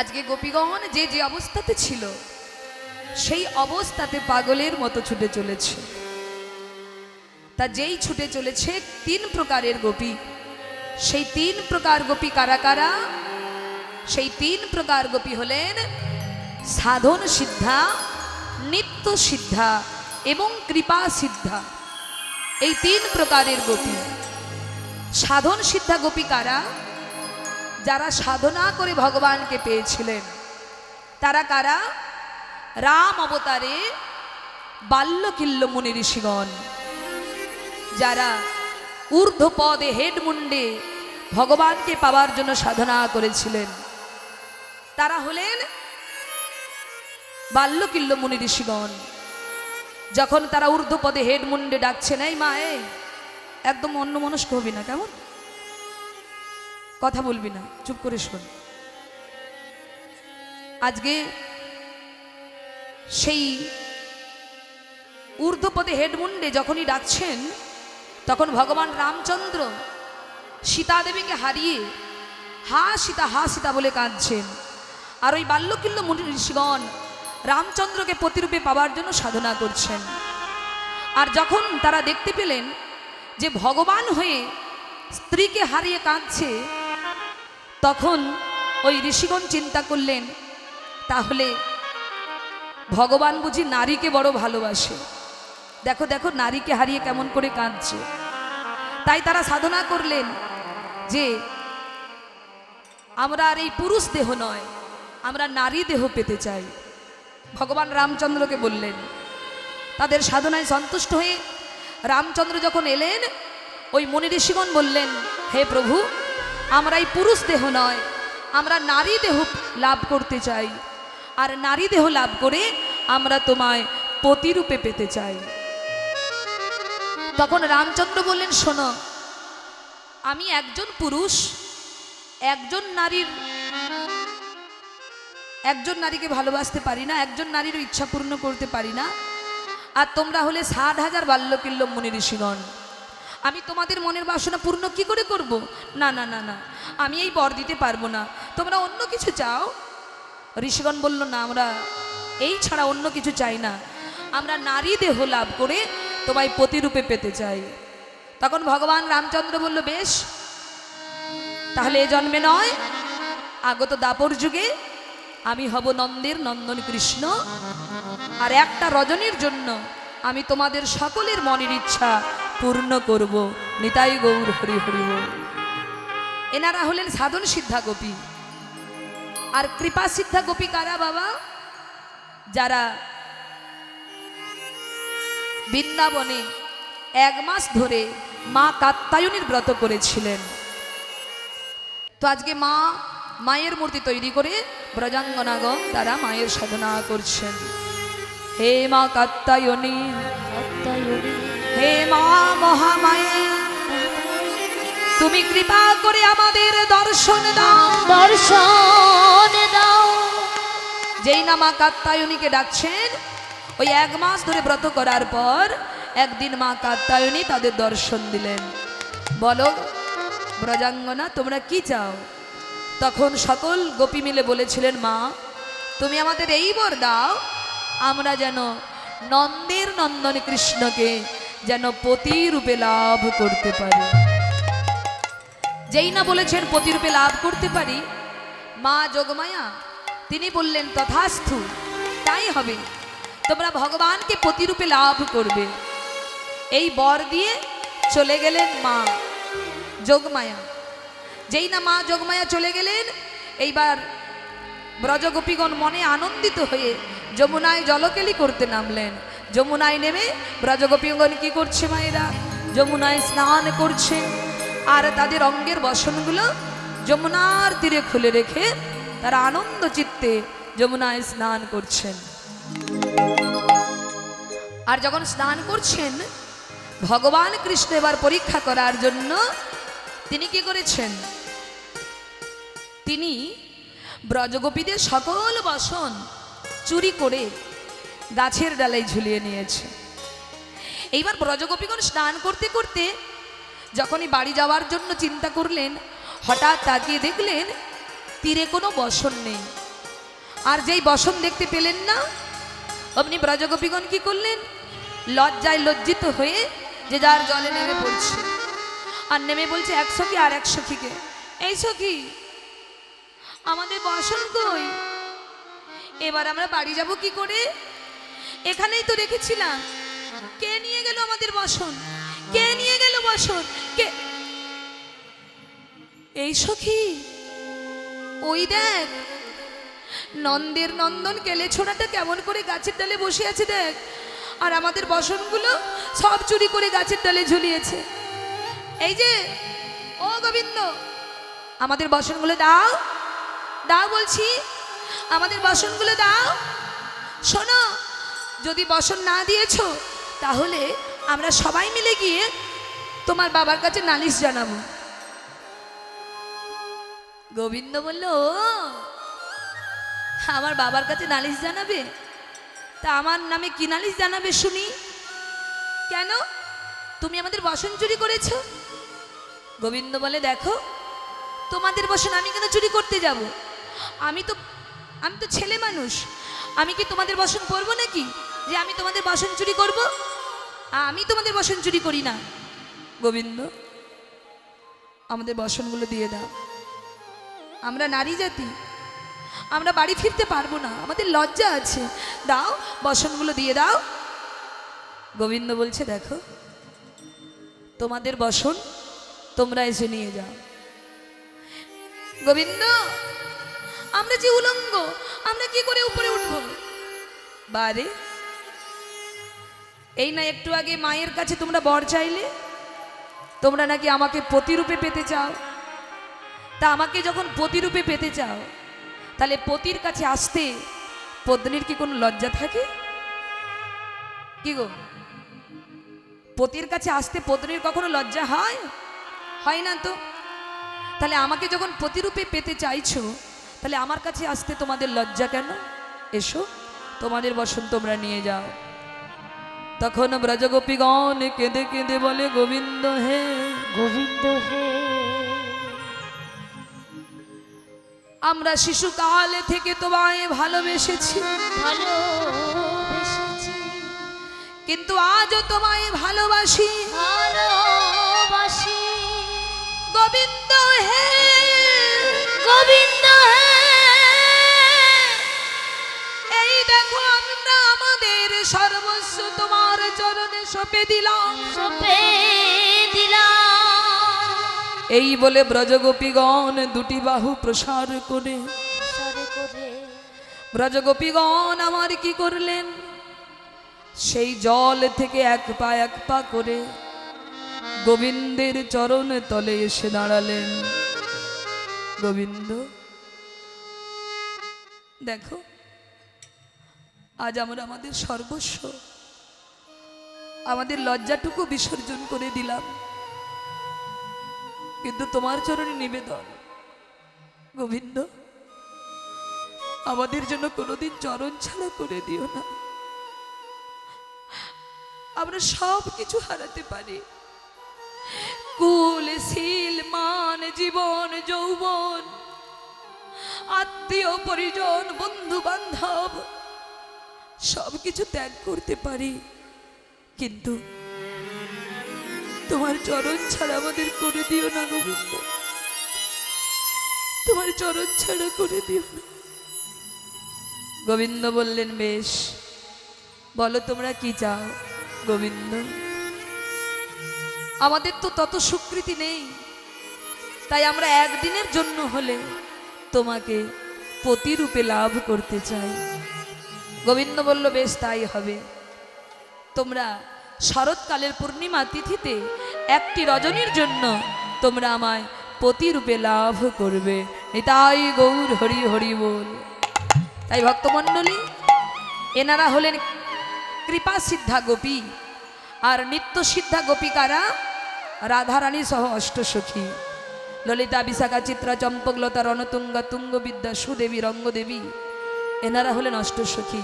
আজকে গোপীগণ যে যে অবস্থাতে ছিল সেই অবস্থাতে পাগলের মতো ছুটে চলেছে। তা যেই ছুটে চলেছে তিন প্রকারের গোপী, সেই তিন প্রকার গোপী কারা কারা? সেই তিন প্রকার গোপী হলেন সাধন সিদ্ধা, নিত্য সিদ্ধা এবং কৃপা সিদ্ধা। এই তিন প্রকারের গোপী। সাধন সিদ্ধা গোপী কারা? যারা সাধনা করে ভগবানকে পেয়েছিলেন। তারা কারা? রাম অবতারে বাল্যকিল্য মুনি ঋষিগণ, যারা ঊর্ধ্বপদে হেড মুন্ডে ভগবানকে পাওয়ার জন্য সাধনা করেছিলেন। তারা হলেন বাল্যকিল্য মুনি ঋষিগণ। যখন তারা ঊর্ধ্বপদে হেড মুন্ডে ডাকছেন, এই মা, এই একদম অন্যমনস্ক হবি না, কেমন কথা বলবি না, চুপ করে শোন। আজকে সেই ঊর্ধ্বপদে হেডমুন্ডে যখনই ডাকছেন, তখন ভগবান রামচন্দ্র সীতা দেবীকে হারিয়ে হা সীতা বলে কাঁদছেন। আর ওই বাল্যকিল্য মুনি ঋষিগণ রামচন্দ্রকে প্রতিরূপে পাওয়ার জন্য সাধনা করছেন। আর যখন তারা দেখতে পেলেন যে ভগবান হয়ে স্ত্রীকে হারিয়ে কাঁদছে, তখন ওই ঋষিগণ চিন্তা করলেন, তাহলে ভগবান বুঝি নারীকে বড় ভালোবাসে। দেখো দেখো নারীকে হারিয়ে কেমন করে কাঁদছে। তাই তারা সাধনা করলেন যে আমরা আর এই পুরুষ দেহ নয়, আমরা নারী দেহ পেতে চাই। ভগবান রামচন্দ্রকে বললেন। তাদের সাধনায় সন্তুষ্ট হয়ে রামচন্দ্র যখন এলেন, ওই মুনি ঋষিগণ বললেন, হে প্রভু, আমরা এই পুরুষ দেহ নয়, আমরা নারী দেহ লাভ করতে চাই। আর নারী দেহ লাভ করে আমরা তোমায় পতিরূপে পেতে চাই। তখন রামচন্দ্র বললেন, শোনো, আমি একজন পুরুষ একজন নারীকে ভালোবাসতে পারি না, একজন নারীর ইচ্ছা পূর্ণ করতে পারি না। আর তোমরা হলে 60,000 বাল্যকিল্য মুনি ঋষিগণ, আমি তোমাদের মনের বাসনা পূর্ণ কি করে করব? না না না না, আমি এই বর দিতে পারবো না, তোমরা অন্য কিছু চাও। ঋষিগণ বলল, না, আমরা এই ছাড়া অন্য কিছু চাই না, আমরা নারী দেহ লাভ করে তোমায় পতিরূপে পেতে চাই। তখন ভগবান রামচন্দ্র বলল, বেশ, তাহলে এ জন্মে নয়, আগত দাপর যুগে আমি হব নন্দের নন্দন কৃষ্ণ। আর একটা রজনীর জন্য আমি তোমাদের সকলের মনের ইচ্ছা পূর্ণ করব। নিতাই গৌর হরি হরি বল। এনারা হলেন সাধন সিদ্ধা গোপী। আর কৃপা সিদ্ধা গোপী কারা বাবা? যারা বৃন্দাবনে 1 মাস ধরে মা কাত্যায়নীর ব্রত করেছিলেন। তো আজকে মায়ের মূর্তি তৈরি করে ব্রজাঙ্গনাগণ তারা মায়ের সাধনা করছেন। হে মা কাত্যায়নী, হে মা মহামায়া, তুমি কৃপা করে আমাদের দর্শন দাও, দর্শন দাও। যেই না মা কাত্যায়নীকে ডাকছেন, ওই 1 মাস ধরে ব্রত করার পর একদিন মা কাত্যায়নী তাদের দর্শন দিলেন। বলো ব্রজাঙ্গনা, তোমরা কি চাও? তখন সকল গোপী মিলে বলেছিলেন, মা, তুমি আমাদের এই বর দাও, আমরা যেন নন্দের নন্দন কৃষ্ণকে যেন পতিরূপে লাভ করতে পারি। যেই না বলেছেন পতিরূপে লাভ করতে পারি, মা যোগমায়া তিনি বললেন, তথাস্তু, তাই হবে, তোমরা ভগবানকে পতিরূপে লাভ করবে। এই বর দিয়ে চলে গেলেন মা যোগমায়া। যেই না মা যোগমায়া চলে গেলেন, এইবার ব্রজগোপীগণ মনে আনন্দিত হয়ে যমুনায় জলকেলি করতে নামলেন। যমুনায় নেমে ব্রজগোপীগণ কি করছে? মায়েরা যমুনায় স্নান করছে। আর তাদের অঙ্গের বসনগুলো যমুনার তীরে খুলে রেখে তারা আনন্দ চিত্তে যমুনায় স্নান করছেন। আর যখন স্নান করছেন, ভগবান কৃষ্ণ এবার পরীক্ষা করার জন্য তিনি কি করেছেন? তিনি ব্রজগোপীদের সকল বসন চুরি করে গাছের ডালায় ঝুলিয়ে নিয়েছে। এইবার ব্রজগোপীগণ স্নান করতে করতে যখনই বাড়ি যাওয়ার জন্য চিন্তা করলেন, হঠাৎ তাকিয়ে দেখলেন তীরে কোনো বসন নেই। আর যেই বসন দেখতে পেলেন না, অমনি ব্রজগোপীগণ কি করলেন, লজ্জায় লজ্জিত হয়ে যে যার জলে নেমে পড়ছে। আর নেমে বলছে এক সখী আর এক সখীকে, এই সখী আমাদের বসন কই, এবার আমরা বাড়ি যাব কি করে? এখানেই তো রেখেছিলাম, কে নিয়ে গেল আমাদের বসন, কে নিয়ে গেল বসন, কে? এই সখী ওই দেখ, নন্দের নন্দন কেলে ছোড়াটা কেমন করে গাছের ডালে বসে আছে দেখ, আর আমাদের বসনগুলো সব চুরি করে গাছের ডালে ঝুলিয়েছে। এই যে ও গোবিন্দ, আমাদের বসনগুলো দাও, দাও বলছি, আমাদের বসনগুলো দাও। শোনো, যদি বসন না দিয়েছো তাহলে আমরা সবাই মিলে গিয়ে তোমার বাবার কাছে নালিশ জানাবো। গোবিন্দ বলল, ও আমার বাবার কাছে নালিশ জানাবে? তা আমার নামে কি নালিশ জানাবে শুনি? কেন, তুমি আমাদের বসন চুরি করেছো? গোবিন্দ বলে, দেখো তোমাদের বসন আমি কেন চুরি করতে যাব? আমি তো ছেলে মানুষ, আমি কি তোমাদের বসন করবো নাকি যে আমি তোমাদের বসন চুরি করব? আমি তোমাদের বসন চুরি করি না। গোবিন্দ, আমাদের বসনগুলো দিয়ে দাও, আমরা নারী জাতি, আমরা বাড়ি ফিরতে পারবো না, আমাদের লজ্জা আছে, দাও বসনগুলো দিয়ে দাও। গোবিন্দ বলছে, দেখো তোমাদের বসন তোমরা এসে নিয়ে যাও। গোবিন্দ, আমরা যে উলঙ্গ, আমরা কি করে উপরে উঠবো? বারে, এই না একটু আগে মায়ের কাছে তোমরা বর চাইলে, তোমরা নাকি আমাকে পতিরূপে পেতে চাও। তা আমাকে যখন পতিরূপে পেতে চাও, তাহলে পতির কাছে আসতে পত্নীর কি কোনো লজ্জা থাকে? কি গো, পতির কাছে আসতে পত্নীর কখনো লজ্জা হয়? হয় না তো। তাহলে আমাকে যখন পতিরূপে পেতে চাইছো, তাহলে আমার কাছে আসতে তোমাদের লজ্জা কেন? এসো, তোমাদের বসন তোমরা নিয়ে যাও। তখন ব্রজগোপীগণ কেঁদে কেঁদে বলে, গোবিন্দ হে, গোবিন্দ হে, আমরা শিশুকাল থেকে তোমায় ভালোবেসেছি, ভালোবেসেছি, কিন্তু আজও তোমায় ভালোবাসি, ভালোবাসি। গোবিন্দ হে, গোবিন্দ হে, এই দেখো আমরা আমাদের সর্বস্ব তোমার চরণে সঁপে দিলাম, সঁপে দিলাম। এই বলে ব্রজগোপীগণ দুটি বাহু প্রসার করে, সরে করে ব্রজগোপীগণ আমার কি করলেন, সেই জল থেকে এক পা করে গোবিন্দের চরণ তলে এসে দাঁড়ালেন। গোবিন্দ, দেখো আজ আমরা আমাদের সর্বস্ব, আমাদের লজ্জাটুকু বিসর্জন করে দিলাম, কিন্তু তোমার চরণে নিবেদন, গোবিন্দ আমাদের জন্য কোনোদিন চরণ ছাড়া করে দিও না। আমরা সব কিছু হারাতে পারি, কুল শীল মান জীবন যৌবন আত্মীয় পরিজন বন্ধু বান্ধব সব কিছু ত্যাগ করতে পারি, কিন্তু তোমার চরণ ছাড়া আমাদের করে দিও না গোবিন্দ, তোমার চরণ ছাড়া করে দিও না। গোবিন্দ বললেন, বেশ বলো তোমরা কি চাও। গোবিন্দ, আমাদের তো তত স্বীকৃতি নেই, তাই আমরা একদিনের জন্য হলে তোমাকে পতিরূপে লাভ করতে চাই। গোবিন্দ বলল, বেশ তাই হবে, তোমরা শরৎকালের পূর্ণিমা তিথিতে একটি রজনীর জন্য তোমরা আমায় পতিরূপে লাভ করবে। নিতাই গৌর হরি হরি বল। তাই ভক্তমণ্ডলী, এনারা হলেন কৃপা সিদ্ধা গোপী, আর নিত্য সিদ্ধা গোপিকারা রাধারানী সহ অষ্টসখী, ললিতা বিশাখা চিত্রা চম্পকলতা রণতুঙ্গা তুঙ্গবিদ্যা সুদেবী রঙ্গদেবী, এনারা হলেন অষ্টসখী।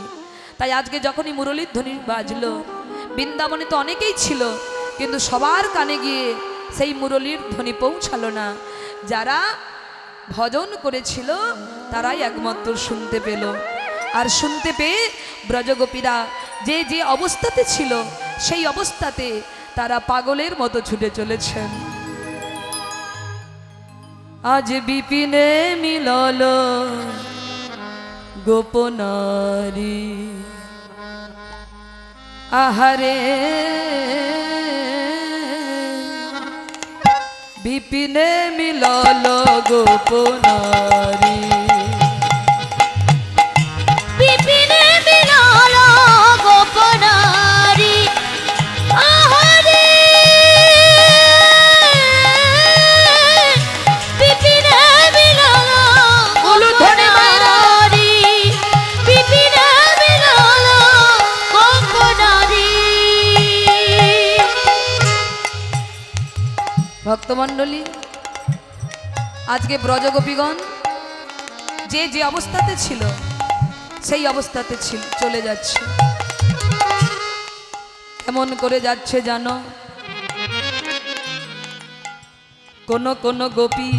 তাই আজকে যখনই মুরলীর ধ্বনি বাজলো, বৃন্দাবনে তো অনেকেই ছিল, কিন্তু সবার কানে গিয়ে সেই মুরলীর ধ্বনি পৌঁছালো না। যারা ভজন করেছিল তারাই একমাত্র শুনতে পেল। আর শুনতে পেয়ে ব্রজগোপীরা যে যে অবস্থাতে ছিল সেই অবস্থাতে তারা পাগলের মতো ছুটে চলেছেন। আজ বিপিনে মিলল গোপনারী, আহারে বিপিনে মিলল গোপনারী। বিপিনে মিলল গোপনারী, আহারে বিপিনে মিলল গোপনারী, বিপিনে মিলল গোপনারী। ভক্তমণ্ডলী, আজকে ব্রজগোপীগণ যে যে অবস্থাতে ছিল সেই অবস্থাতে চলে যাচ্ছে। কেমন করে যাচ্ছে জানো? কোন কোন গোপী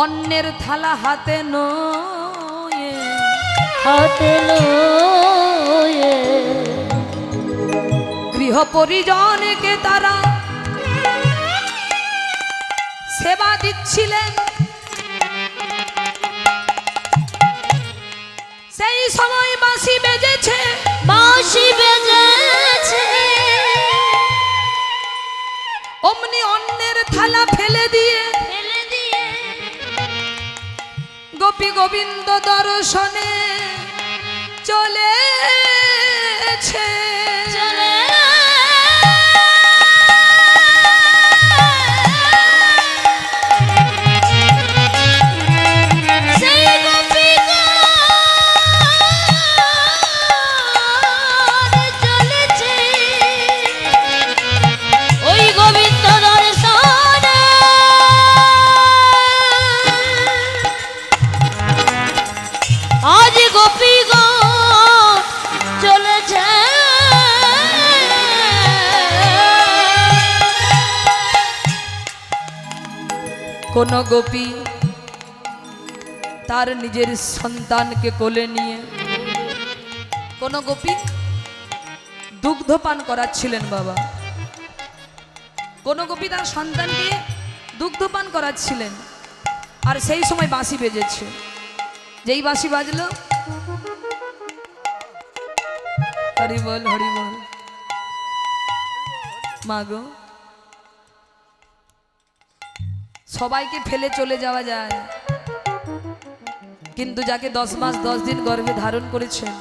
অন্যের থালা হাতে নয়ে, হাতে লয়ে গৃহ পরিজনকে তারা সেবা দিচ্ছিলেন। সেই সময় বাঁশি বেজেছে, বাঁশি বেজেছে, অমনি অন্যের থালা ফেলে দিয়ে ফেলে দিয়ে গোপী গোবিন্দ দর্শনে চলেছে। চলে সেই গোপীগণ চলেছে ওই গোবিন্দ দর্শনে। আজ গোপীগণ চলেছে কোন গোপী তার নিজের সন্তানকে কোলে নিয়ে, কোন গোপী দুগ্ধপান করাচ্ছিলেন বাবা, কোন গোপী তার সন্তানকে দুগ্ধপান করাচ্ছিলেন। আর সেই সময় বাঁশি বেজেছে। যেই বাঁশি বাজলো, হরি বল হরি বল, মাগো সবাইকে ফেলে চলে যাওয়া যায়, কিন্তু যাকে 10 মাস 10 দিন গর্ভে ধারণ করেছেন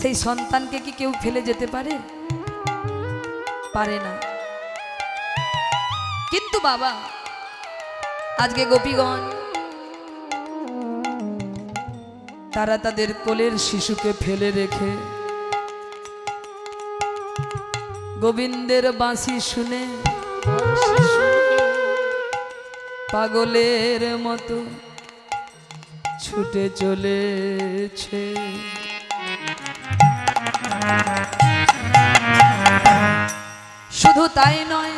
সেই সন্তানকে কি কেউ ফেলে যেতে পারে? পারে না। কিন্তু বাবা আজকে গোপীগণ তারা তাদের কোলের শিশুকে ফেলে রেখে গোবিন্দের বাঁশি শুনে পাগলের মতো ছুটে চলেছে। শুধু তাই নয়,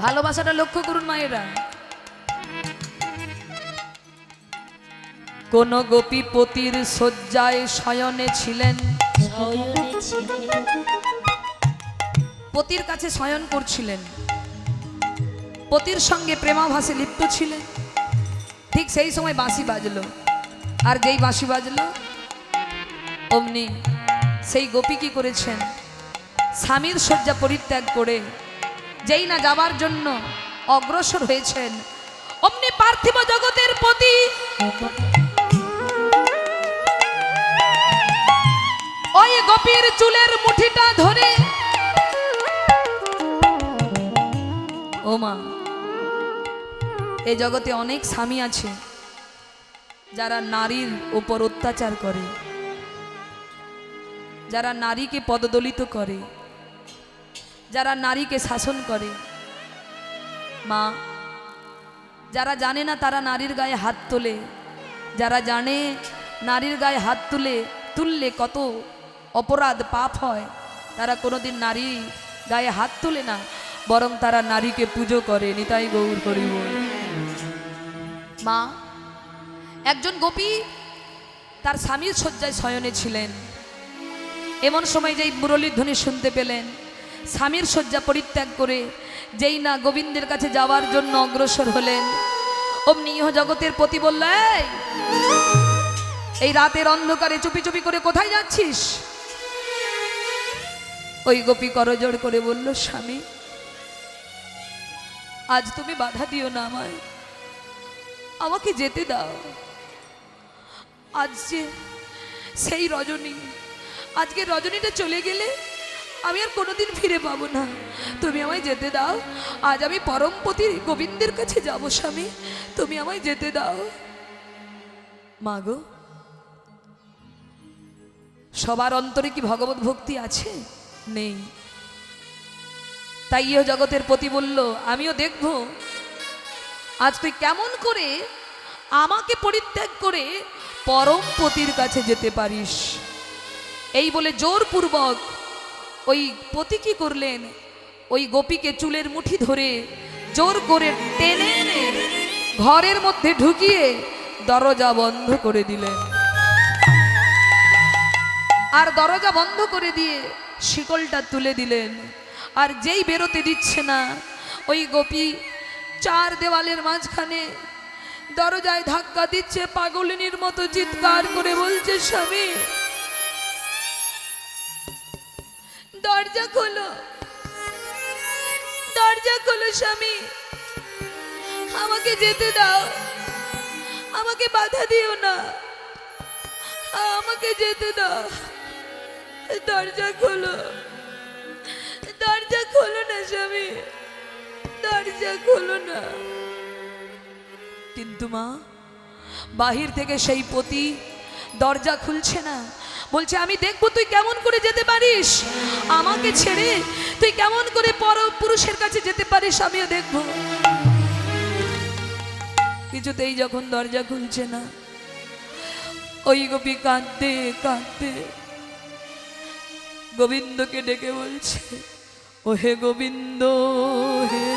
ভালোবাসাটা লক্ষ্য করুন মায়েরা। কোন গোপী পতির শয্যায় শয়নে ছিলেন, শয়নে ছিলেন, পতির কাছে শয়ন করছিলেন, পতির সঙ্গে প্রেমাভাসে লিপ্ত ছিলেন। ঠিক সেই সময় বাঁশি বাজলো, আর যেই বাঁশি বাজলো অমনি সেই গোপী কি করেছেন, স্বামীর শয্যা পরিত্যাগ করে যেই না যাবার জন্য অগ্রসর হয়েছেন, অমনি পার্থিব জগতের পতি ওই গোপীর চুলের মুঠিটা ধরে, ও মা, এই জগতে অনেক স্বামী আছে যারা নারীর উপর অত্যাচার করে, যারা নারীকে পদদলিত করে, যারা নারীকে শাসন করে। মা, যারা জানে না তারা নারীর গায়ে হাত তোলে, যারা জানে নারীর গায়ে হাত তুললে কত অপরাধ পাপ হয়, তারা কোনোদিন নারী গায়ে হাত তোলে না, বরং তারা নারীকে পুজো করে। নিতাই গৌর হরি বল। মা, একজন গোপী তার স্বামীর শয্যায় শয়নে ছিলেন। এমন সময় যেই মুরলীর ধ্বনি শুনতে পেলেন, স্বামীর শয্যা পরিত্যাগ করে যেই না গোবিন্দের কাছে যাওয়ার জন্য অগ্রসর হলেন, অমনি ইহ জগতের পতি বলল, এই রাতের অন্ধকারে চুপি চুপি করে কোথায় যাচ্ছিস? ওই গোপী করজোড় করে বলল, স্বামী, আজ তুমি বাধা দিও না আমায়, আমাকে যেতে দাও। আজ যে সেই রজনী, আজকে রজনীটা চলে গেলে আমি আর কোনোদিন ফিরে পাবো না, তুমি আমায় যেতে দাও। আজ আমি পরমপতি গোবিন্দের কাছে যাব, স্বামী, তুমি আমায় যেতে দাও। মা গো, সবার অন্তরে কি ভগবত ভক্তি আছে? নেই। তাই ইহ জগতের পতি বলল, আমিও দেখব আজ তুই কেমন করে আমাকে পরিত্যাগ করে পরম পতির কাছে যেতে পারিস। এই বলে জোরপূর্বক ওই পতি কি করলেন, ওই গোপীকে চুলের মুঠি ধরে জোর করে টেনে এনে ঘরের মধ্যে ঢুকিয়ে দরজা বন্ধ করে দিলেন। আর দরজা বন্ধ করে দিয়ে শিকলটা তুলে দিলেন। আর যেই বেরোতে দিচ্ছে না, ওই গোপী চার দেওয়ালের মাঝখানে দরজায় ধাক্কা দিচ্ছে, পাগলিনীর মতো চিৎকার করে বলছে, স্বামী, দরজা খোলো, দরজা খোলো স্বামী, আমাকে যেতে দাও, আমাকে বাধা দিও না, আমাকে যেতে দাও, দরজা খোলো, দরজা খোলো না স্বামী, দরজা খোলো না। কিন্তু মা, বাহির থেকে সেই পতি দরজা খুলছে না, বলছে, আমি দেখবো তুই কেমন করে যেতে পারিস, আমাকে ছেড়ে তুই কেমন করে পর পুরুষের কাছে যেতে পারিস, আমিও দেখবো। কিছুতেই যখন দরজা খুলছে না, ওই গোপী কাঁদতে কাঁদতে গোবিন্দকে ডেকে বলছে, ও হে গোবিন্দ, হে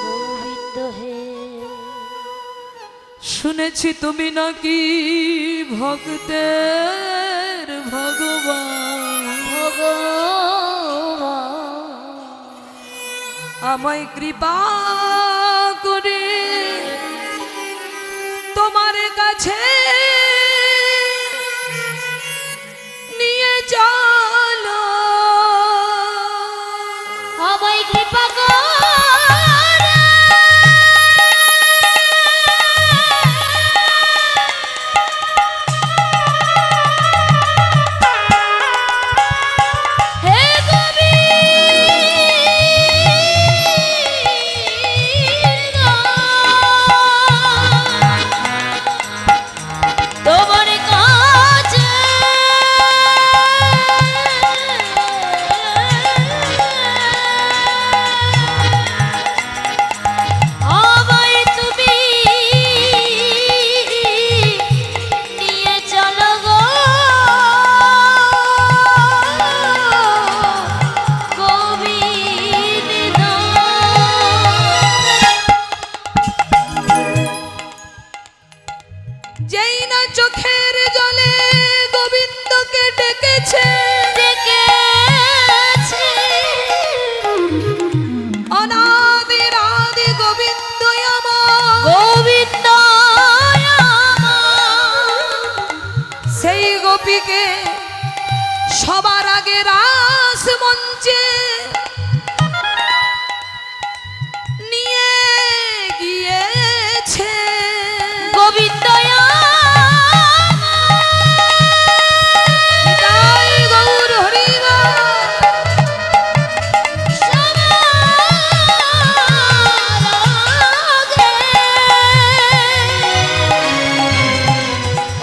গোবিন্দ হে, শুনেছি তুমি নাকি ভক্তের ভগবান, আমায় কৃপা করে তোমার কাছে নিয়ে চলো, আমায় কৃপা করে হে গোবিন্দ, তোমার কাছে আমায় তুমি নিয়ে চলো গো গোবিন্দ। যেই না চোখের জলে গোবিন্দকে ডেকেছে, ডেকেছে অনাদির আদি গোবিন্দ আমার, গোবিন্দ আমার, সেই গোপীকে সবার আগে রাস মঞ্চে নিয়ে গিয়েছে গোবিন্দ নিতাই গৌর হরি বল।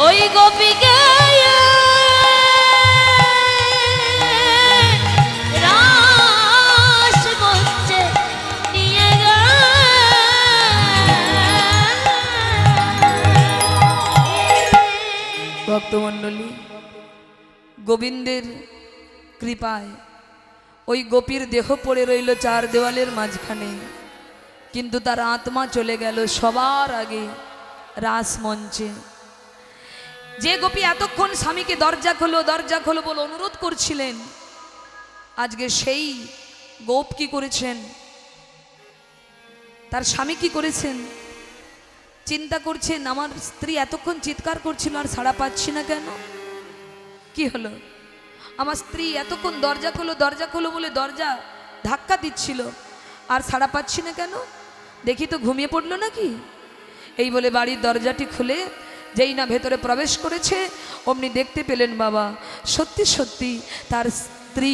ওই গোপীকে রাস মঞ্চে নিয়ে ভক্তমণ্ডলী, গোবিন্দের কৃপায় ওই গোপীর দেহ পড়ে রইল চার দেওয়ালের মাঝখানে, কিন্তু তার আত্মা চলে গেল সবার আগে রাসমঞ্চে। যে গোপী এতক্ষণ স্বামীকে দরজা খোলো বলে অনুরোধ করছিলেন, আজকে সেই গোপ কি করেছেন, তার স্বামী কি করেছেন, চিন্তা করছেন আমার স্ত্রী এতক্ষণ চিৎকার করছিল আর সাড়া পাচ্ছি না কেন, কি হলো, আমার স্ত্রী এতক্ষণ দরজা খোলো বলে দরজা ধাক্কা দিচ্ছিল আর সাড়া পাচ্ছি না কেন, দেখি তো ঘুমিয়ে পড়লো নাকি। এই বলে বাড়ির দরজাটি খুলে যেই না ভেতরে প্রবেশ করেছে, অমনি দেখতে পেলেন বাবা সত্যি সত্যি তার স্ত্রী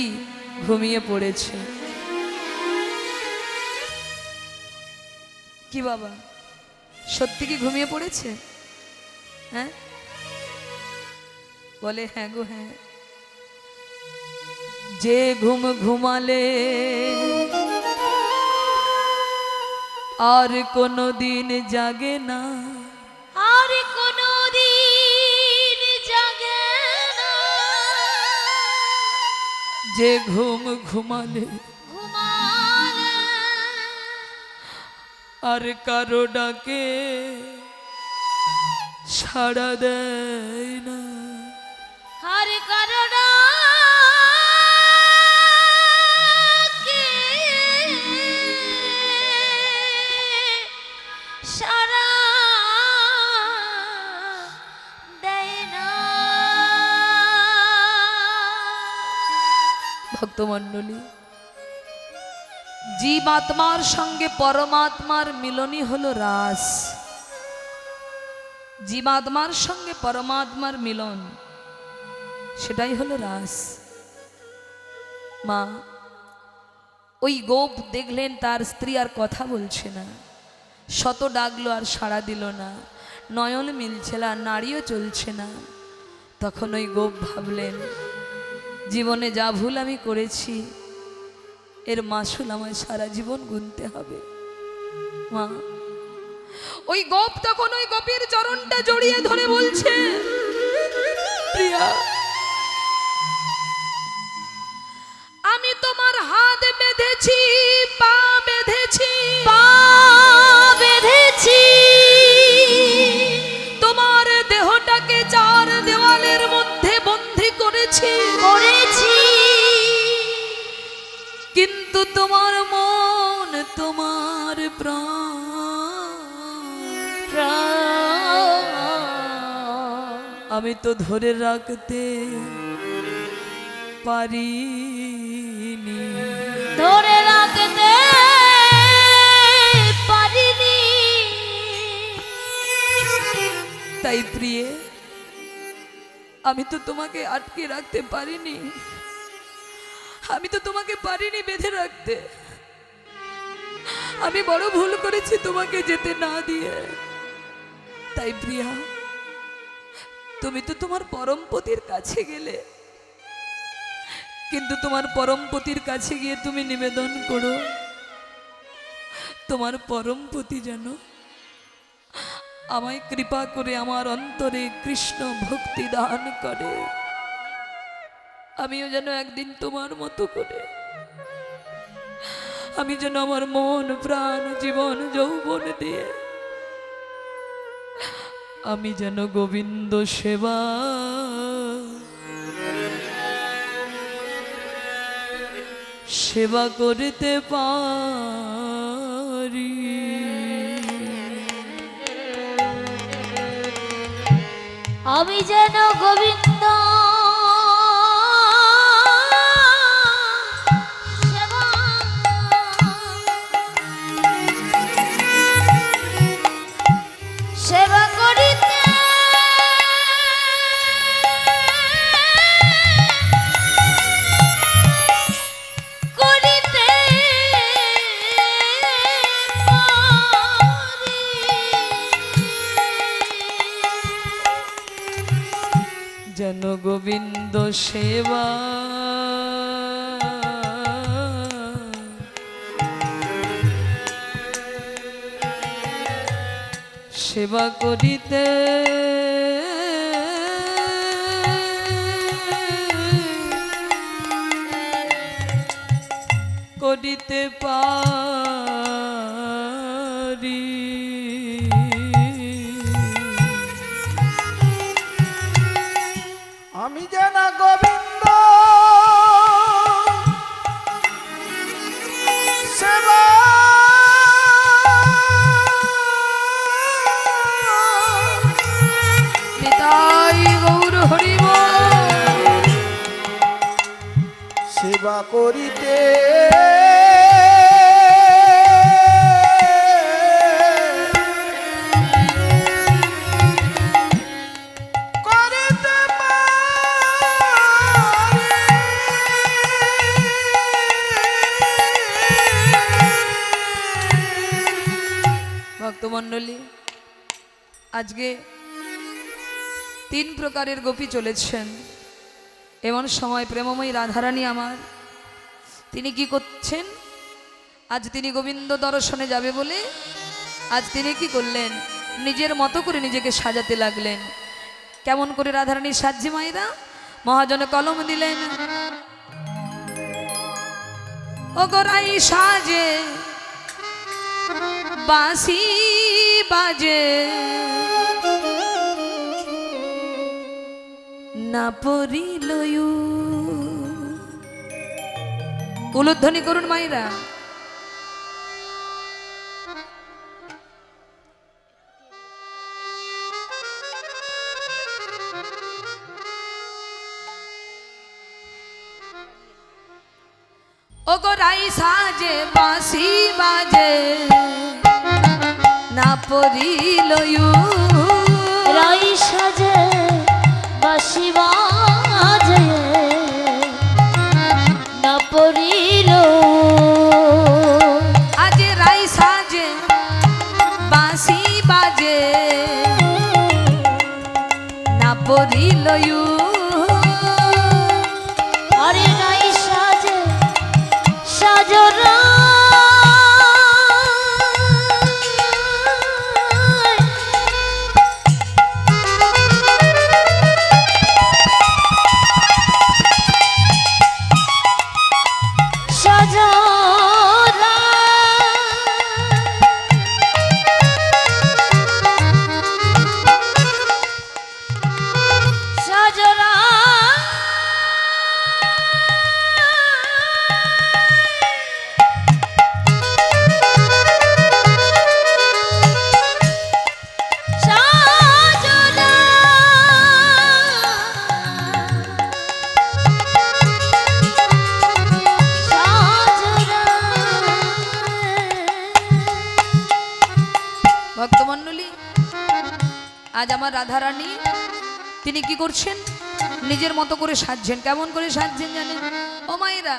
ঘুমিয়ে পড়েছে। কি বাবা, সত্যি কি ঘুমিয়ে পড়েছে? হ্যাঁ, বলে হ্যাঁ গো হ্যাঁ। যে ঘুম ঘুমালে আর কোনো দিন জাগে না, আর কোনো দিন জাগে না, যে ঘুম ঘুমালে ঘুমালে আর কারো ডাকে সাড়া দেয় না, আর কারণা সারা দেয় না। ভক্তমণ্ডলী, জীবাত্মার সঙ্গে পরমাত্মার মিলনই হলো রাস। জীবাত্মার সঙ্গে পরমাত্মার মিলন, সেটাই হলো রাস। মা ওই গোপ দেখলেন তার স্ত্রী আর কথা বলছে না, শত ডাকলো আর সাড়া দিল না, নয়ন মিলছে না, নাড়িও চলছে না। তখন ওই গোপ ভাবলেন, জীবনে যা ভুল আমি করেছি এর মাসুল আমায় সারা জীবন গুনতে হবে। মা ওই গোপ তখন ওই গোপীর চরণটা জড়িয়ে ধরে বলছে, প্রিয়া আমি তোমার হাত বেঁধেছি, পা বেঁধেছি, পা বেঁধেছি, তোমার দেহটাকে চার দেওয়ালের মধ্যে বন্দী করেছি, কিন্তু তোমার মন তোমার প্রাণ আমি তো ধরে রাখতে পারিনি, ধরে রাখতে পারিনি। তাই প্রিয়ে আমি তো তোমাকে আটকে রাখতে পারিনি, আমি তো তোমাকে পারিনি বেঁধে রাখতে। আমি বড় ভুল করেছি তোমাকে যেতে না দিয়ে। তাই প্রিয়া তুমি তো তোমার পরমপতির কাছে গেলে, কিন্তু তোমার পরমপতির কাছে গিয়ে তুমি নিবেদন করো তোমার পরমপতি যেন আমায় কৃপা করে আমার অন্তরে কৃষ্ণ ভক্তি দান করে, আমিও যেন একদিন তোমার মতো করে, আমি যেন আমার মন প্রাণ জীবন যৌবন দিয়ে আমি যেন গোবিন্দ সেবা সেবা করতে পারি। আমি যেন গোবিন্দ সেবা সেবা করিতে করিতে যেন গোবিন্দ সেবা সেবা করিতে করিতে পারি। আমি যেন গোবিন্দ সেবা নিতাই গৌর হরিব সেবা করিতে করিতে ভক্তমণ্ডলী, আজকে 3 প্রকারের গোপী চলেছেন। এমন সময় প্রেমময়ী রাধারানী আমার, তিনি কি করছেন? আজ তিনি গোবিন্দ দর্শনে যাবে বলে আজ তিনি কি করলেন? নিজের মতো করে নিজেকে সাজাতে লাগলেন। কেমন করে রাধারানী সাজ্জি মায়েরা? মহাজনে কলম দিলেন, ও গোরাই সাজে বাঁশি বাজে না পরিল উলুধ্বনি করুন মাইরা। ও গোরাই সাজে বাঁশি বাজে না পরিল রাই সাজে বাঁশি বাজে না পড়িল। আজ রাই সাজে বাঁশি বাজে না পরিল আরে রাই সাজে সাজরা ভক্তমণ্ডলী, আজ আমার রাধারানী তিনি কি করছেন? নিজের মতো করে সাজছেন। কেমন করে সাজছেন জানেন? ও মায়েরা,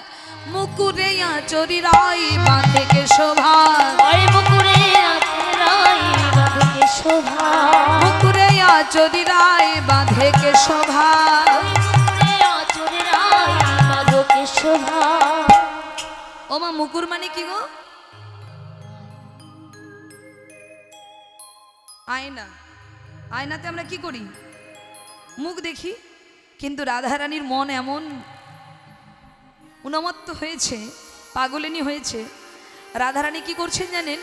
মুকুরে আচরি রাই বাঁধে কে শোভা, ওই মুকুরে রাই বাঁধে কে শোভা, মুকুরে আচরি রাই বাঁধে কে শোভা, ওই মুকুরে আচরে রাই বাঁধে কে শোভা। ও মা, মুকুর মানে কি গো? আয়না। আয়নাতে আমরা কি করি? মুখ দেখি। কিন্তু রাধারানীর মন এমন উন্মত্ত হয়েছে, পাগলিনী হয়েছে। রাধারানী কি করছেন জানেন?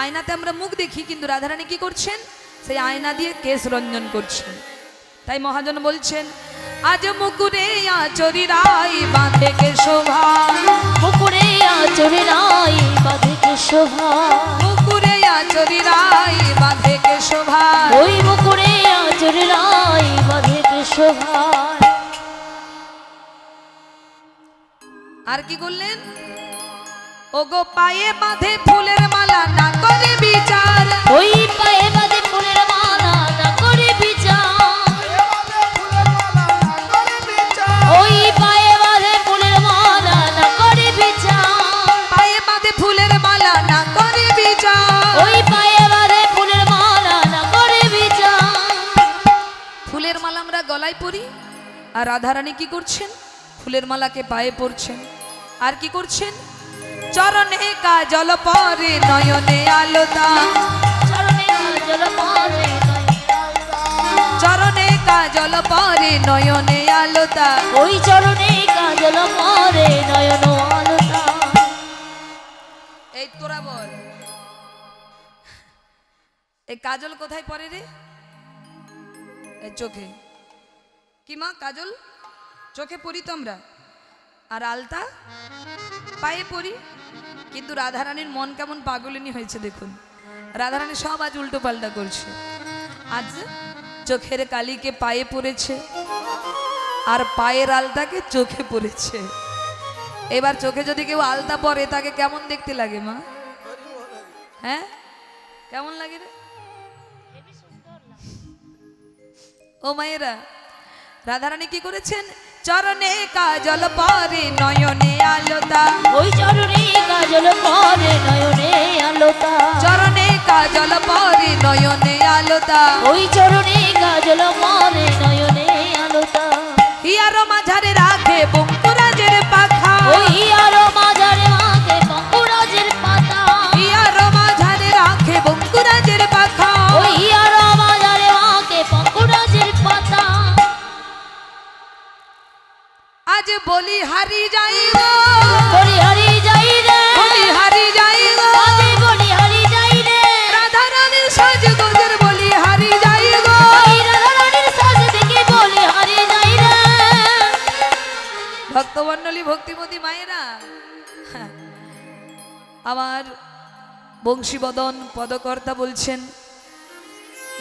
আয়নাতে আমরা মুখ দেখি, কিন্তু রাধারানী কি করছেন? সেই আয়না দিয়ে কেশ রঞ্জন করছেন। তাই মহাজন বলছেন, আজ মুকুরে আচরি রাই বাঁধে কে শোভা, মুকুরে আচরে রাই বাঁধে কে শোভা, মুকুরে আচরি রাই বাঁধে কে শোভা। ওই মুকুরে আচরে রাই বাঁধে কে শোভা। আর কি করলেন? ও গো পায়ে বাঁধে ফুলের মালা না করে বিচার, ওই পায়ে বাঁধে ফুলের মালা না করে বিচার, ওই পায়ে বাঁধে ফুলের মালা না করে বিচার, পায়ে বাঁধে ফুলের মালা না করে বিচার, ওই পায়ে বাঁধে ফুলের মালা না করে বিচার। ফুলের মালা আমরা গলায় পরি, আর রাধারানী কি করছেন? ফুলের মালাকে পায়ে পরছেন। আর কি করছেন? চরণে কাজল পরে নয়নে আলোতা, চরণে কাজল পরে চরণে কাজল পরে নয়নে আলোতা, ওই চরণে কাজল পরে নয়ন আলোতা। তোরা বল, এই কাজল কোথায় পরে রে? এই চোখে। কি মা? কাজল চোখে পরি তো আমরা, আর আলতা পায়ে পরি। কিন্তু রাধারানীর মন কেমন পাগলিনী হয়েছে দেখুন। রাধারানী সব আজ উল্টো পাল্টা করছে। আজ চোখের কালিকে পায়ে পড়েছে, আর পায়ের আলতাকে চোখে পড়েছে। এবার চোখে যদি কেউ আলতা পরে তাকে কেমন দেখতে লাগে মা? হ্যাঁ, কেমন লাগে রে? ও মায়েরা, রাধারানী কি করেছেন? চরণে কাজল পরে নয়নে আলোতা, ওই চরণে কাজল পরে নয়নে আলোতা, চরণে কাজল পরে নয়নে আলোতা, ওই চরণে কাজল পরে নয়নে আলোতা, হিয়ার মাঝারে রাখে বঙ্কুরাজের পাখা, ওই আরো মাঝারে মাকে পঙ্কুরাজের পাতা, হিয়ার মাঝারে রাখে বঙ্কুরাজের পাখা, ওই আরো মাঝারে মাকে পঙ্কুরাজের পাতা। আজ বলি হারি যাই গো, বলি হারি যাই রে, বলি হারি যাই গো, আজে বলি হারি যাই রে, রাধারানীর সাজ গোজের বলি হারি যাই গো। ওই রাধারানীর সাজ দেখে বলি হারি যাই রে। ভক্তমণ্ডলী, ভক্তিমতী মায়েরা, হ্যাঁ, আমার বংশীবদন পদকর্তা বলছেন,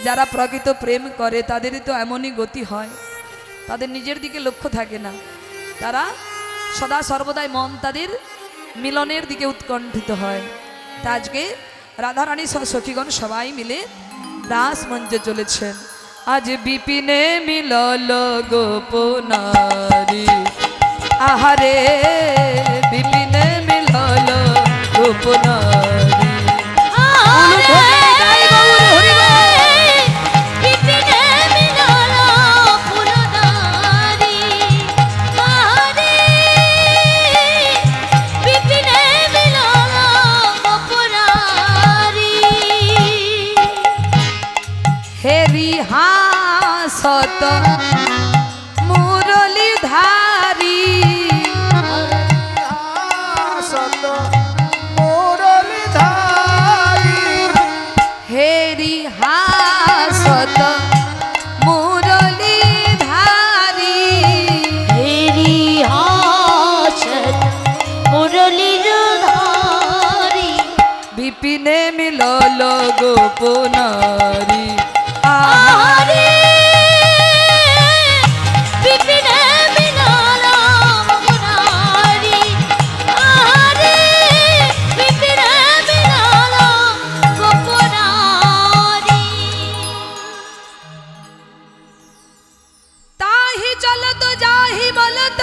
যারা প্রকৃত প্রেম করে তাদেরই তো এমনই গতি হয়। তাদের নিজের দিকে লক্ষ্য থাকে না, তারা সদা সর্বদাই মন তাদের মিলনের দিকে উৎকণ্ঠিত হয়। তা আজকে রাধারানী সখীগণ সবাই মিলে রাস মঞ্চে চলেছেন। আজ বিপিনে মিলল গোপনারী, আহারে বিপিনে মিলল গোপনারী। হেরি হাসত মুরলী ধারী, সত মুরলীধারী, হেরি হাসত মুরলী ধারী, হেরি হাসত মুরলীর ধারী, বিপিনে মিলল গোপনারী, আহারে বিপিনে মিলল গোপনারী, আহারে বিপিনে মিলল গোপনারী। তাহি চলত যাহি বলত,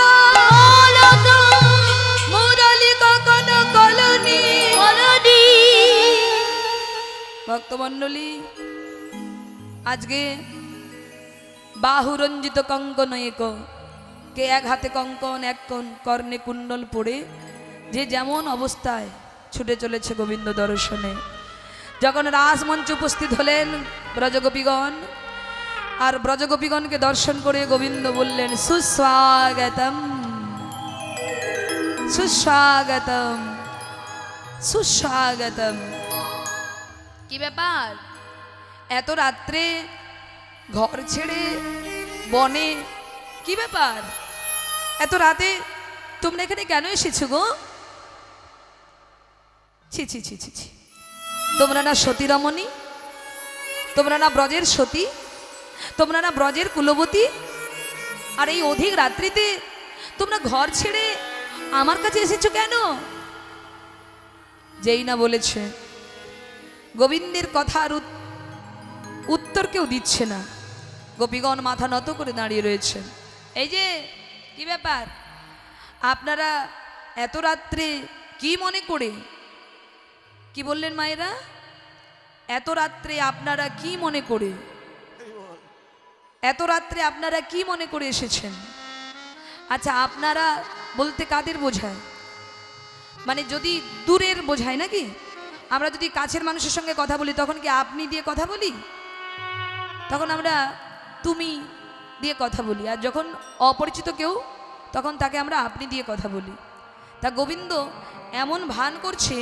বলত মুরলী কখন কলনি। বলনি, ভক্তমণ্ডলী, আজকে বাহুরঞ্জিত কঙ্কন এক, কে এক হাতে কঙ্কন, এক কর্ণে কুণ্ডল পড়ে যে যেমন অবস্থায় ছুটে চলেছে গোবিন্দ দর্শনে। যখন রাসমঞ্চে উপস্থিত হলেন ব্রজগোপীগণ, আর ব্রজগোপীগণকে দর্শন করে গোবিন্দ বললেন, সুস্বাগতম সুস্বাগতম সুস্বাগতম। কি ব্যাপার? এত রাত্রে ঘর ছেড়ে বনে, কি ব্যাপার? এত রাতে তোমরা এখানে কেন এসেছো গো? ছি ছি ছি ছি ছি, তোমরা না সতী রমণী, তোমরা না ব্রজের সতী, তোমরা না ব্রজের কুলবতী, আর এই অধিক রাত্রিতে তোমরা ঘর ছেড়ে আমার কাছে এসেছো কেন? যেই না বলেছে, গোবিন্দের কথার উত্তর কেউ দিচ্ছে না। গোপীগণ মাথা নত করে দাঁড়িয়ে রয়েছেন। এই যে কি ব্যাপার, আপনারা এত রাত্রে কি মনে করে, কি বললেন মায়েরা? এত রাত্রে আপনারা কি মনে করে, এত রাত্রে আপনারা কি মনে করে এসেছেন? আচ্ছা, আপনারা বলতে কাদের বোঝায়? মানে যদি দূরের বোঝায় নাকি? আমরা যদি কাছের মানুষের সঙ্গে কথা বলি তখন কি আপনি দিয়ে কথা বলি? তখন আমরা তুমি দিয়ে কথা বলি। আর যখন অপরিচিত কেউ তখন তাকে আমরা আপনি দিয়ে কথা বলি। তা গোবিন্দ এমন ভান করছে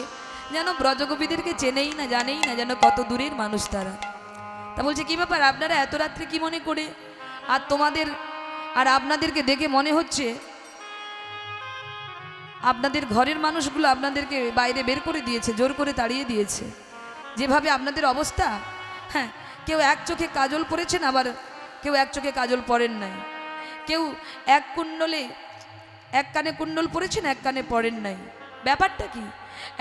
যেন ব্রজগোপীদেরকে চেনেই না, জানেই না, যেন কত দূরের মানুষ তারা। তা বলছে কি ব্যাপার, আপনারা এত রাত্রে কি মনে করে? আর আপনাদেরকে দেখে মনে হচ্ছে আপনাদের ঘরের মানুষগুলো আপনাদেরকে বাইরে বের করে দিয়েছে, জোর করে তাড়িয়ে দিয়েছে। যেভাবে আপনাদের অবস্থা, হ্যাঁ, কেউ এক চোখে কাজল পরেছেন, আবার কেউ এক চোখে কাজল পরেন নাই, কেউ এক কানে কুণ্ডল পরেছেন, এক কানে পরেন নাই। ব্যাপারটা কি?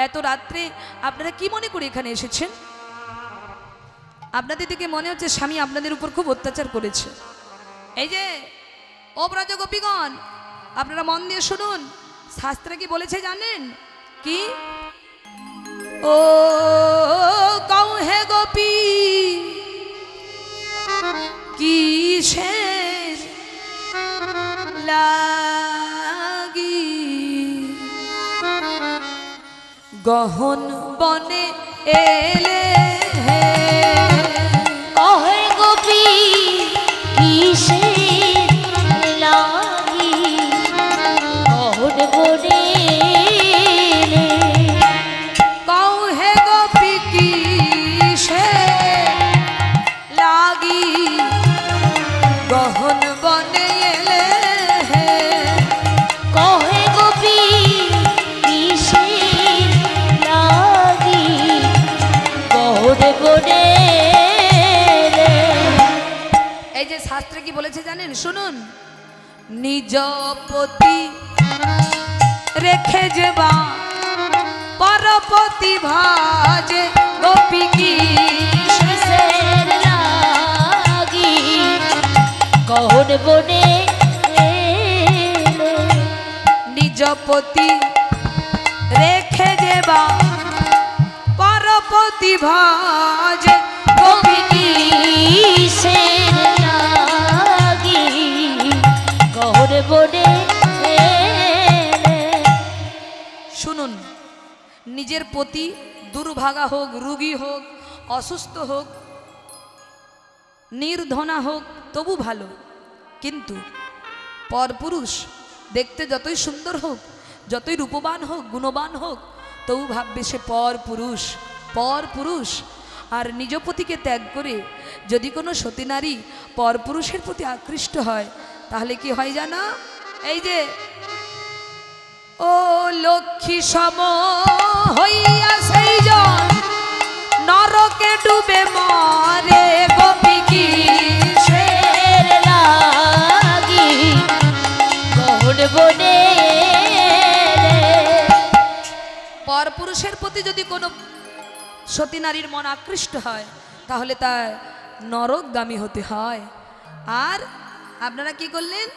এত রাত্রে আপনারা কি মনে করে এখানে এসেছেন? আপনাদের দিকে মনে হচ্ছে স্বামী আপনাদের উপর খুব অত্যাচার করেছে। এই যে ও ব্রজগোপীগণ, আপনারা মন দিয়ে শুনুন, শাস্ত্রে কি বলেছে জানেন? কি? ও কও হে গোপী কিসের লাগি গহন বনে এলে হে? কহে গোপী কিসের লাগি গহন বনে এলে? কও হে গোপী কিসের লাগি গহন বনে এলে হে? কহে গোপী কিসের লাগি গহন বনে এলে? এই যে শাস্ত্রে কি বলেছে জানেন? শুনুন, নিজ পতি রেখে যেবা পরপতি ভাজে গোপী কিসের লাগি গহন বনে এলে? নিজ পতি রেখে যেবা পরপতি ভাজে গোপী কিসের লাগি গহন বনে এলে? শুনুন, নিজের পতি দুর্ভাগা হোক, রোগী হোক, অসুস্থ হোক, নির্ধনা হোক, তবু ভালো। কিন্তু পরপুরুষ দেখতে যতই সুন্দর হোক, যতই রূপবান হোক, গুণবান হোক, তবু ভাববে সে পরপুরুষ। আর নিজ পতিকে ত্যাগ করে যদি কোনো সতী নারী পরপুরুষের প্রতি আকৃষ্ট হয়, তাহলে কি হয় জানো? এই যে ও লক্ষ্মী সম হইয়া সেই জন নরকে ডুবে মরে গোপী কিসের লাগি গহন বনে এলে? পরপুরুষের প্রতি যদি কোনো সতী নারীর মন আকৃষ্ট হয়, তাহলে তার নরকগামী হতে হয়। আর আপনারা কি করলেন?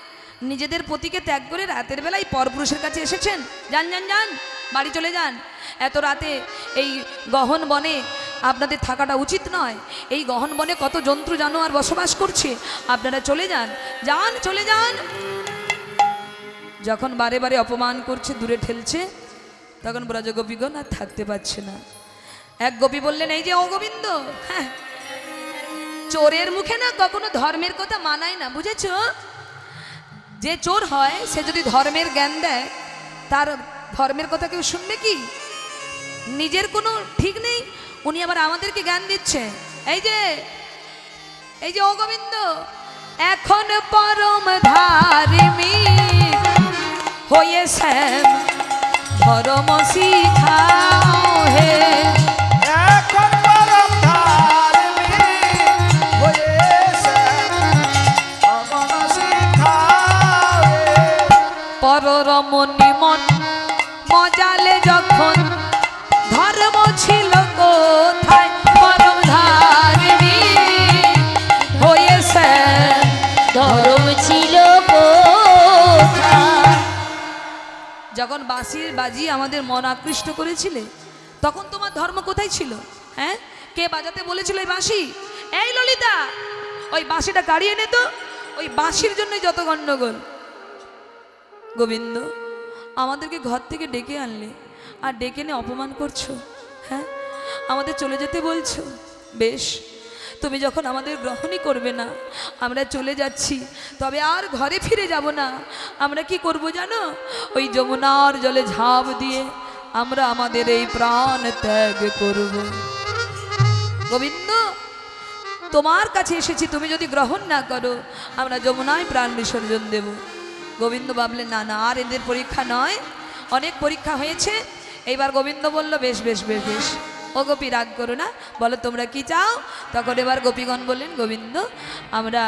নিজেদের পতিকে ত্যাগ করে রাতের বেলায় পরপুরুষের কাছে এসেছেন। যান যান যান, বাড়ি চলে যান। এত রাতে এই গহন বনে আপনাদের থাকাটা উচিত নয়। এই গহন বনে কত জন্তু জানোয়ার বসবাস করছে, আপনারা চলে যান, চলে যান। যখন বারে বারে অপমান করছে, দূরে ঠেলছে, তখন ব্রজগোপীগণ আর থাকতে পারছে না। এক গোপী বললেন, এই যে ও গোবিন্দ, হ্যাঁ, চোরের মুখে না কখনো ধর্মের কথা মানায় না, বুঝেছ? যে চোর হয় সে যদি ধর্মের জ্ঞান দেয়, তার ধর্মের কথা কেউ শুনবে কি? নিজের কোনো ঠিক নেই, উনি আবার আমাদেরকে জ্ঞান দিচ্ছে। এই যে ও গোবিন্দ, এখন পরম ধার্মিক হয়ে শ্যাম ধর্ম শিখাও হে। এখন পরম ধার্মিক হয়েছে অমন শিখাবে। পররমণী মন মজালে যখন ধর্ম ছিল কোথায়, পরম ধার্মিক হয়েছে ধর্ম ছিল কোথায়? যখন বাঁশির বাজি আমাদের মন আকৃষ্ট করেছিলে, তখন তোমার ধর্ম কোথায় ছিল? হ্যাঁ, কে বাজাতে বলেছিল এই বাঁশি? এই ললিতা, ওই বাঁশিটা কাড়িয়ে নে তো, ওই বাঁশির জন্যই যত গণ্ডগোল। গোবিন্দ, আমাদেরকে ঘর থেকে ডেকে আনলে, আর ডেকে এনে অপমান করছো, হ্যাঁ, আমাদের চলে যেতে বলছো। বেশ, তুমি যখন আমাদের গ্রহণই করবে না, আমরা চলে যাচ্ছি, তবে আর ঘরে ফিরে যাব না। আমরা কি করব জানো? ওই যমুনার জলে ঝাঁপ দিয়ে আমরা আমাদের এই প্রাণ ত্যাগ করব। গোবিন্দ, তোমার কাছে এসেছি, তুমি যদি গ্রহণ না করো আমরা যমুনায় প্রাণ বিসর্জন দেব। গোবিন্দ ভাবলেন না না, আর এদের পরীক্ষা নয়, অনেক পরীক্ষা হয়েছে। এইবার গোবিন্দ বলল বেশ বেশ বেশ বেশ, ও গোপী রাগ করো না, বলো তোমরা কি চাও। তখন এবার গোপীগণ বললেন, গোবিন্দ আমরা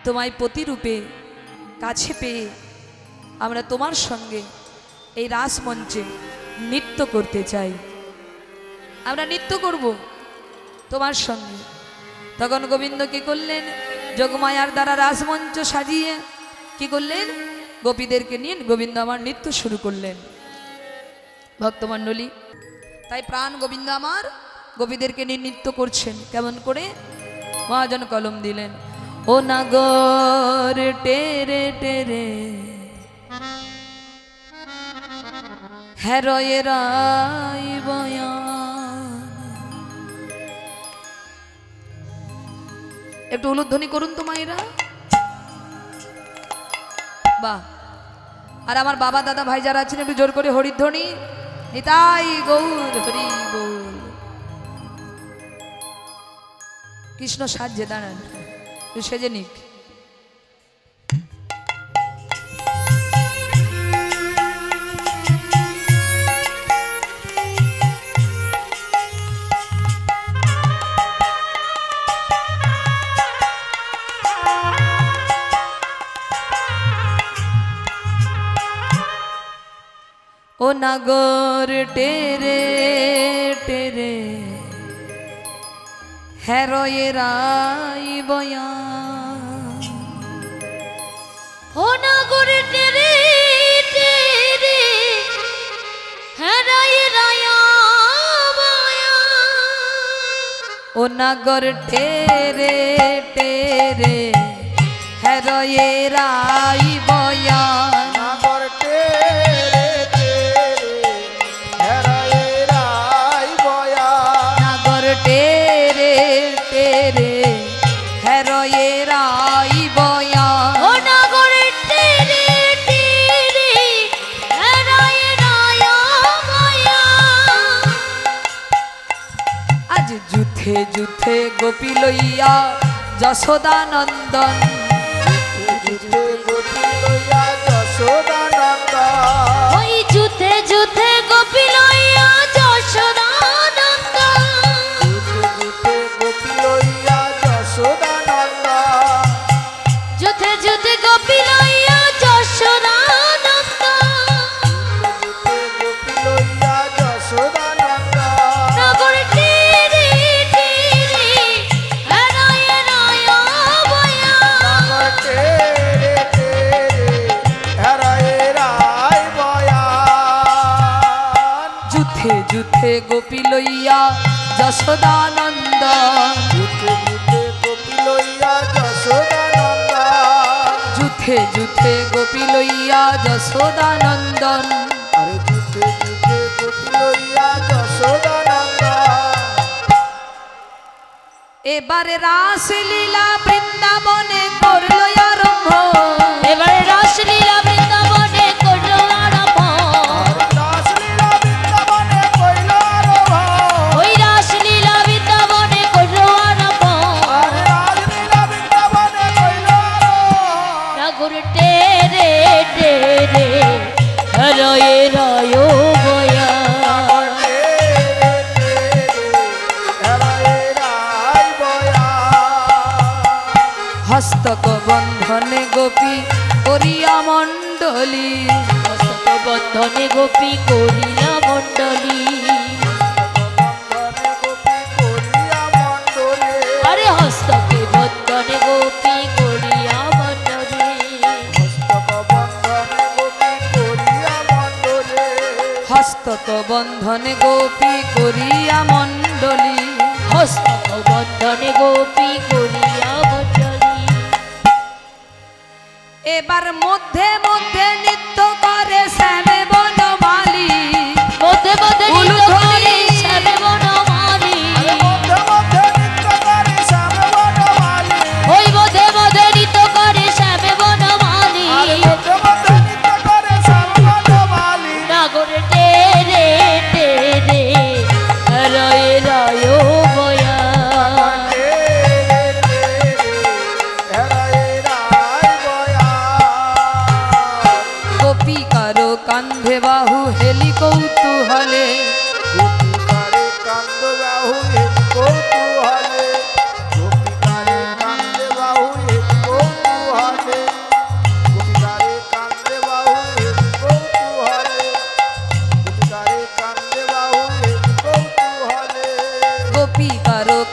তোমায় প্রতিরূপে কাছে পেয়ে আমরা তোমার সঙ্গে এই রাসমঞ্চে নৃত্য করতে চাই, আমরা নৃত্য করব তোমার সঙ্গে। তখন গোবিন্দ কি করলেন, যোগমায়ার দ্বারা রাসমঞ্চ সাজিয়ে কি করলেন, গোপীদেরকে নিয়ে গোবিন্দ আমার নৃত্য শুরু করলেন। ভক্তমণ্ডলী, তাই প্রাণ গোবিন্দ আমার গোপীদেরকে নিয়ে নৃত্য করছেন। কেমন করে? মহাজন কলম দিলেন, ও নাগর টেরে টেরে হেরয়ে রাই বয়ান। একটু উলুধ্বনি করুন তো মায়েরা, বাহ। আর আমার বাবা দাদা ভাই যারা আছেন একটু জোর করে হরিধ্বনি, নিতাই গৌর হরি গৌর। কৃষ্ণ সাজে দাঁড়ান, একটু সেজে নিক। ও নাগর টেরে টেরে হেরয়ে রাই বয়ান। ও নাগর টেরে টেরে হেরাই রায়া বায়া। ও নাগর টেরে টেরে হেরয়ে রাই বয়ান। নাগর টেরে টেরে হেরায়ে রাই বয়ান। নাগর টেরে টেরে হেরয়ে রাই বয়ান। ও নাগর টেরে টেরে হেরাই রায়া বায়া। আজ যুথে যুথে গোপী লইয়া যশোদা নন্দন। যুদ্ধে গোপী লইয়া যশোদা নন্দন। ওই যুথে যুথে গোপী লইয়া যশোদা নন্দন। যুদ্ধে গোপী লইয়া যশোদা নন্দন। যুথে যুথে গোপী লইয়া যশোদা নন্দন। যুদ্ধে গোপী লইয়া যশোদা নন্দন। নাগর টেরে টেরে হেরাই রায়া বায়া। নাগর টেরে টেরে হেরায়ে রাই বয়ান। যুথে যুথে গোপী লইয়া যশোদা নন্দন। যুদ্ধে যুদ্ধে গোপী লইয়া যশোদা নন্দন। যুথে যুথে গোপী লইয়া যশোদা নন্দন। আরে যুদ্ধে যুদ্ধে গোপী লইয়া যশোদা নন্দন। এবারে রাসলীলা বৃন্দাবনে করলো আরম্ভ। এবারে রাসলীলা বৃন্দাবনে করলো আরম্ভ। রাসলীলা বৃন্দাবনে কইল আরম্ভ। ওই রাসলীলা বৃন্দাবনে করলো আরম্ভ। আরে রাসলীলা বৃন্দাবনে কইল আরম্ভ। নাগর টেরে টেরে হেরাই রায়া বায়া। নাগর টেরে টেরে হেরায়ে রাই বয়ান। হস্তক বন্ধনে গোপী করিয়া মণ্ডলী। হস্তক বন্ধনে গোপী করিয়া মণ্ডলী। বন্ধনে গোপী করিয়া মণ্ডলে। আরে হস্তকে বন্ধনে গোপী করিয়া মণ্ডলী। হস্তক বন্ধনে গোপী করিয়া মণ্ডলে। হস্তক বন্ধনে গোপী করিয়া মণ্ডলী। হস্তক বন্ধনে গোপী করিয়া মণ্ডলী। এবার মধ্যে মধ্যে নৃত্য করে শ্যামে বনমালী। মধ্যে মধ্যে নৃত্য করে উলুধ্বনি। শ্যামে বনমালী। আরে মধ্যে মধ্যে নৃত্য করে শ্যামে বনমালী। ওই মধ্যে মধ্যে নৃত্য করে শ্যামে বনমালী। আরে মধ্যে মধ্যে নৃত্য করে শ্যামে বনমালী। নাগর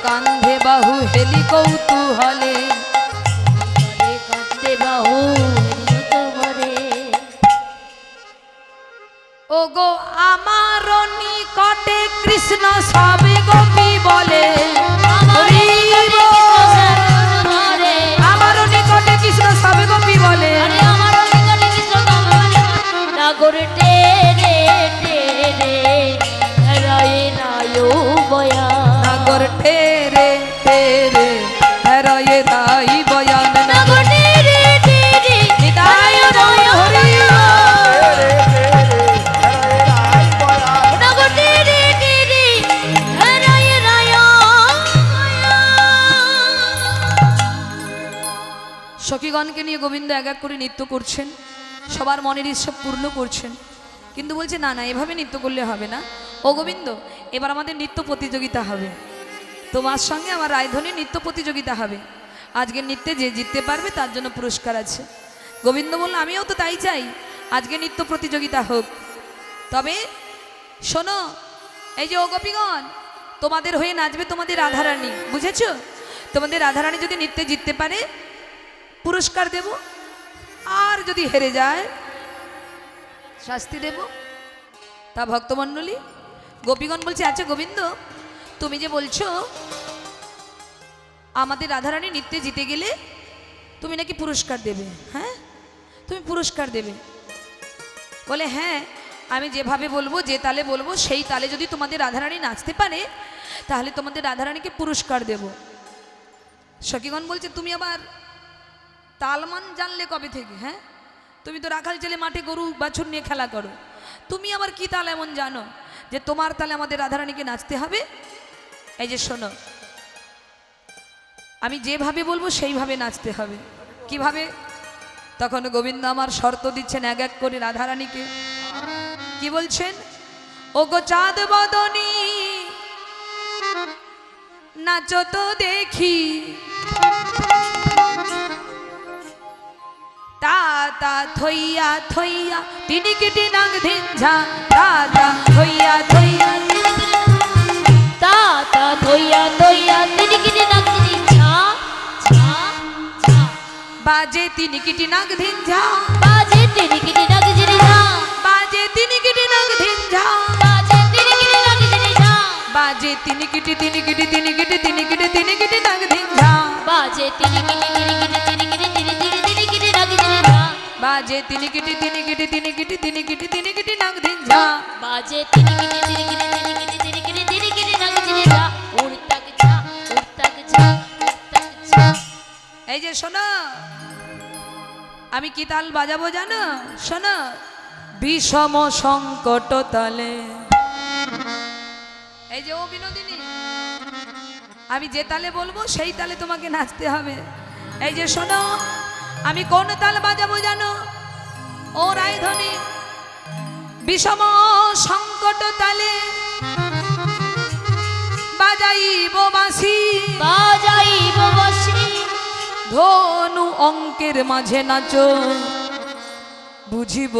কান্ধে বাহু হেলি কৌতূহলে। করে কাঁদতে বাহু হেলিত করে। ও গো আমার নিকটে কৃষ্ণ সবে গোপী বলে। হরি বল। ঘরে আমার নিকটে কৃষ্ণ সবে গোপী বলে। আরে আমার অঙ্গনে কৃষ্ণ কমলে নাগর টেরে টেরে রায় নায়ো বয়া। নাগর টেরে টেরে হরয়ে রাই বয়ান। নাগর টেরে টেরে নিতাই গৌর হরি রে রাই বয়া নাগর টেরে টেরে রায় রায় বয়া। সখীগণকে নিয়ে গোবিন্দ এক এক করে নৃত্য করছেন, সবার মনের ইচ্ছা পূর্ণ করছেন। কিন্তু বলছে না না, এভাবে নৃত্য করলে হবে না। ও গোবিন্দ, এবার আমাদের নৃত্য প্রতিযোগিতা হবে, তোমার সঙ্গে আমার রায়ধনী নৃত্য প্রতিযোগিতা হবে। আজকের নৃত্যে যে জিততে পারবে তার জন্য পুরস্কার আছে। গোবিন্দ বলল আমিও তো তাই চাই, আজকে নৃত্য প্রতিযোগিতা হোক। তবে শোনো, এই যে ও গোপীগণ, তোমাদের হয়ে নাচবে তোমাদের রাধারানী, বুঝেছো? তোমাদের রাধারানী যদি নৃত্যে জিততে পারে পুরস্কার দেব, আর যদি হেরে যায় শাস্তি দেব। তা ভক্তমণ্ডলী, গোপীগণ বলছে আচ্ছা গোবিন্দ, তুমি যে বলছো আমাদের রাধারানী নৃত্যে জিতে গেলে তুমি নাকি পুরস্কার দেবে, হ্যাঁ তুমি পুরস্কার দেবে? বলে হ্যাঁ, আমি যেভাবে বলবো, যে তালে বলবো সেই তালে যদি তোমাদের রাধারানী নাচতে পারে তাহলে তোমাদের রাধারানীকে পুরস্কার দেব। সখীগণ বলছে তুমি আবার তালমান জানলে কবে থেকে? হ্যাঁ, তুমি তো রাখাল ছেলে, মাঠে গরু বাছুর নিয়ে খেলা করো, তুমি আবার কি তাল এমন জানো যে তোমার তালে আমাদের রাধারানীকে নাচতে হবে? এই যে শোনো, আমি যেভাবে বলবো সেইভাবে নাচতে হবে। কিভাবে? তখন গোবিন্দ আমার শর্ত দিচ্ছেন এক এক করে রাধারানীকে। কি বলছেন? ও গো চাঁদ বদনী নাচো তো দেখি, তা থইয়া থইয়া টিনিকিটি নাগ ধিনঝা, তা থইয়া থইয়া তা তা থইয়া থইয়া তিনিকিটি নাগিনি ছা ছা ছা। বাজে তিনিকিটি নাগ ধিনঝা, বাজে তিনিকিটি নাগিনি ছা। বাজে তিনিকিটি নাগ ধিনঝা, বাজে তিনিকিটি নাগিনি ছা। বাজে তিনিকিটি তিনিকিটি তিনিকিটি তিনিকিটি তিনিকিটি নাগ ধিনঝা, বাজে তিনিকিটি তিনিকিটি তিনিকিটি তিনিকিটি নাগিনি ছা। বাজে তিনিকিটি তিনিকিটি তিনিকিটি তিনিকিটি তিনিকিটি নাগ ধিনঝা। বাজে তিনিকিটি তিনিকিটি তিনিকিটি তিনিকিটি তিনিকিটি নাগিনি ছা। উড়তাক ছা উড়তাক ছা উড়তাক ছা। এই যে শোনো, আমি কি তাল বাজাবো জানো? শোনো, বিষম সংকট তালে। এই যে ও বিনোদিনী, আমি যে তালে বলবো সেই তালে তোমাকে নাচতে হবে। এই যে শোনো, আমি কোন তাল বাজাবো জানো? ও রায়ধনী, বিষম সংকট তালে বাজাইব বাঁশি, বাজাইব বাঁশি। ধনু অঙ্কের মাঝে নাচো, বুঝিব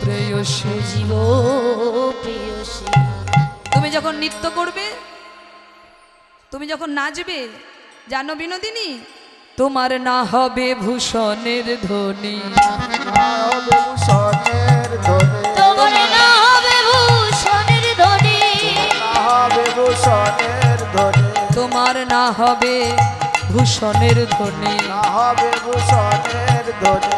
প্রেয়সী। জীব প্রেয়সী। তুমি যখন নৃত্য করবে, তুমি যখন নাচবে, জানো বিনোদিনী, তোমার না হবে ভূষণের ধ্বনি, ভূষণের ধনে তোমার না হবে ভূষণের ধ্বনি। ভূষণের ধনে তোমার না হবে ভূষণের ধ্বনি। ভূষণের ধনে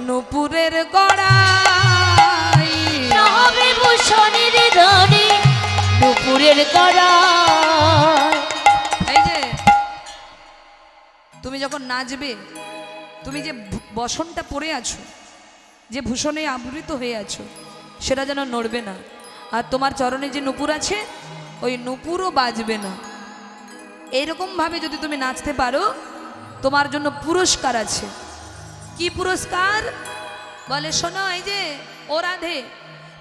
নুপুরের গড়াই, না হবে ভূষণের ধ্বনি। নুপুরের কড়া। এই যে তুমি যখন নাচবে, তুমি যে বসনটা পরে আছো, যে ভূষণে আবৃত হয়ে আছো, সেটা যেন নড়বে না। আর তোমার চরণে যে নুপুর আছে, ওই নুপুরও বাজবে না। এইরকমভাবে যদি তুমি নাচতে পারো, তোমার জন্য পুরস্কার আছে। কি পুরস্কার? বলে শোনো, এই যে ও রাধে,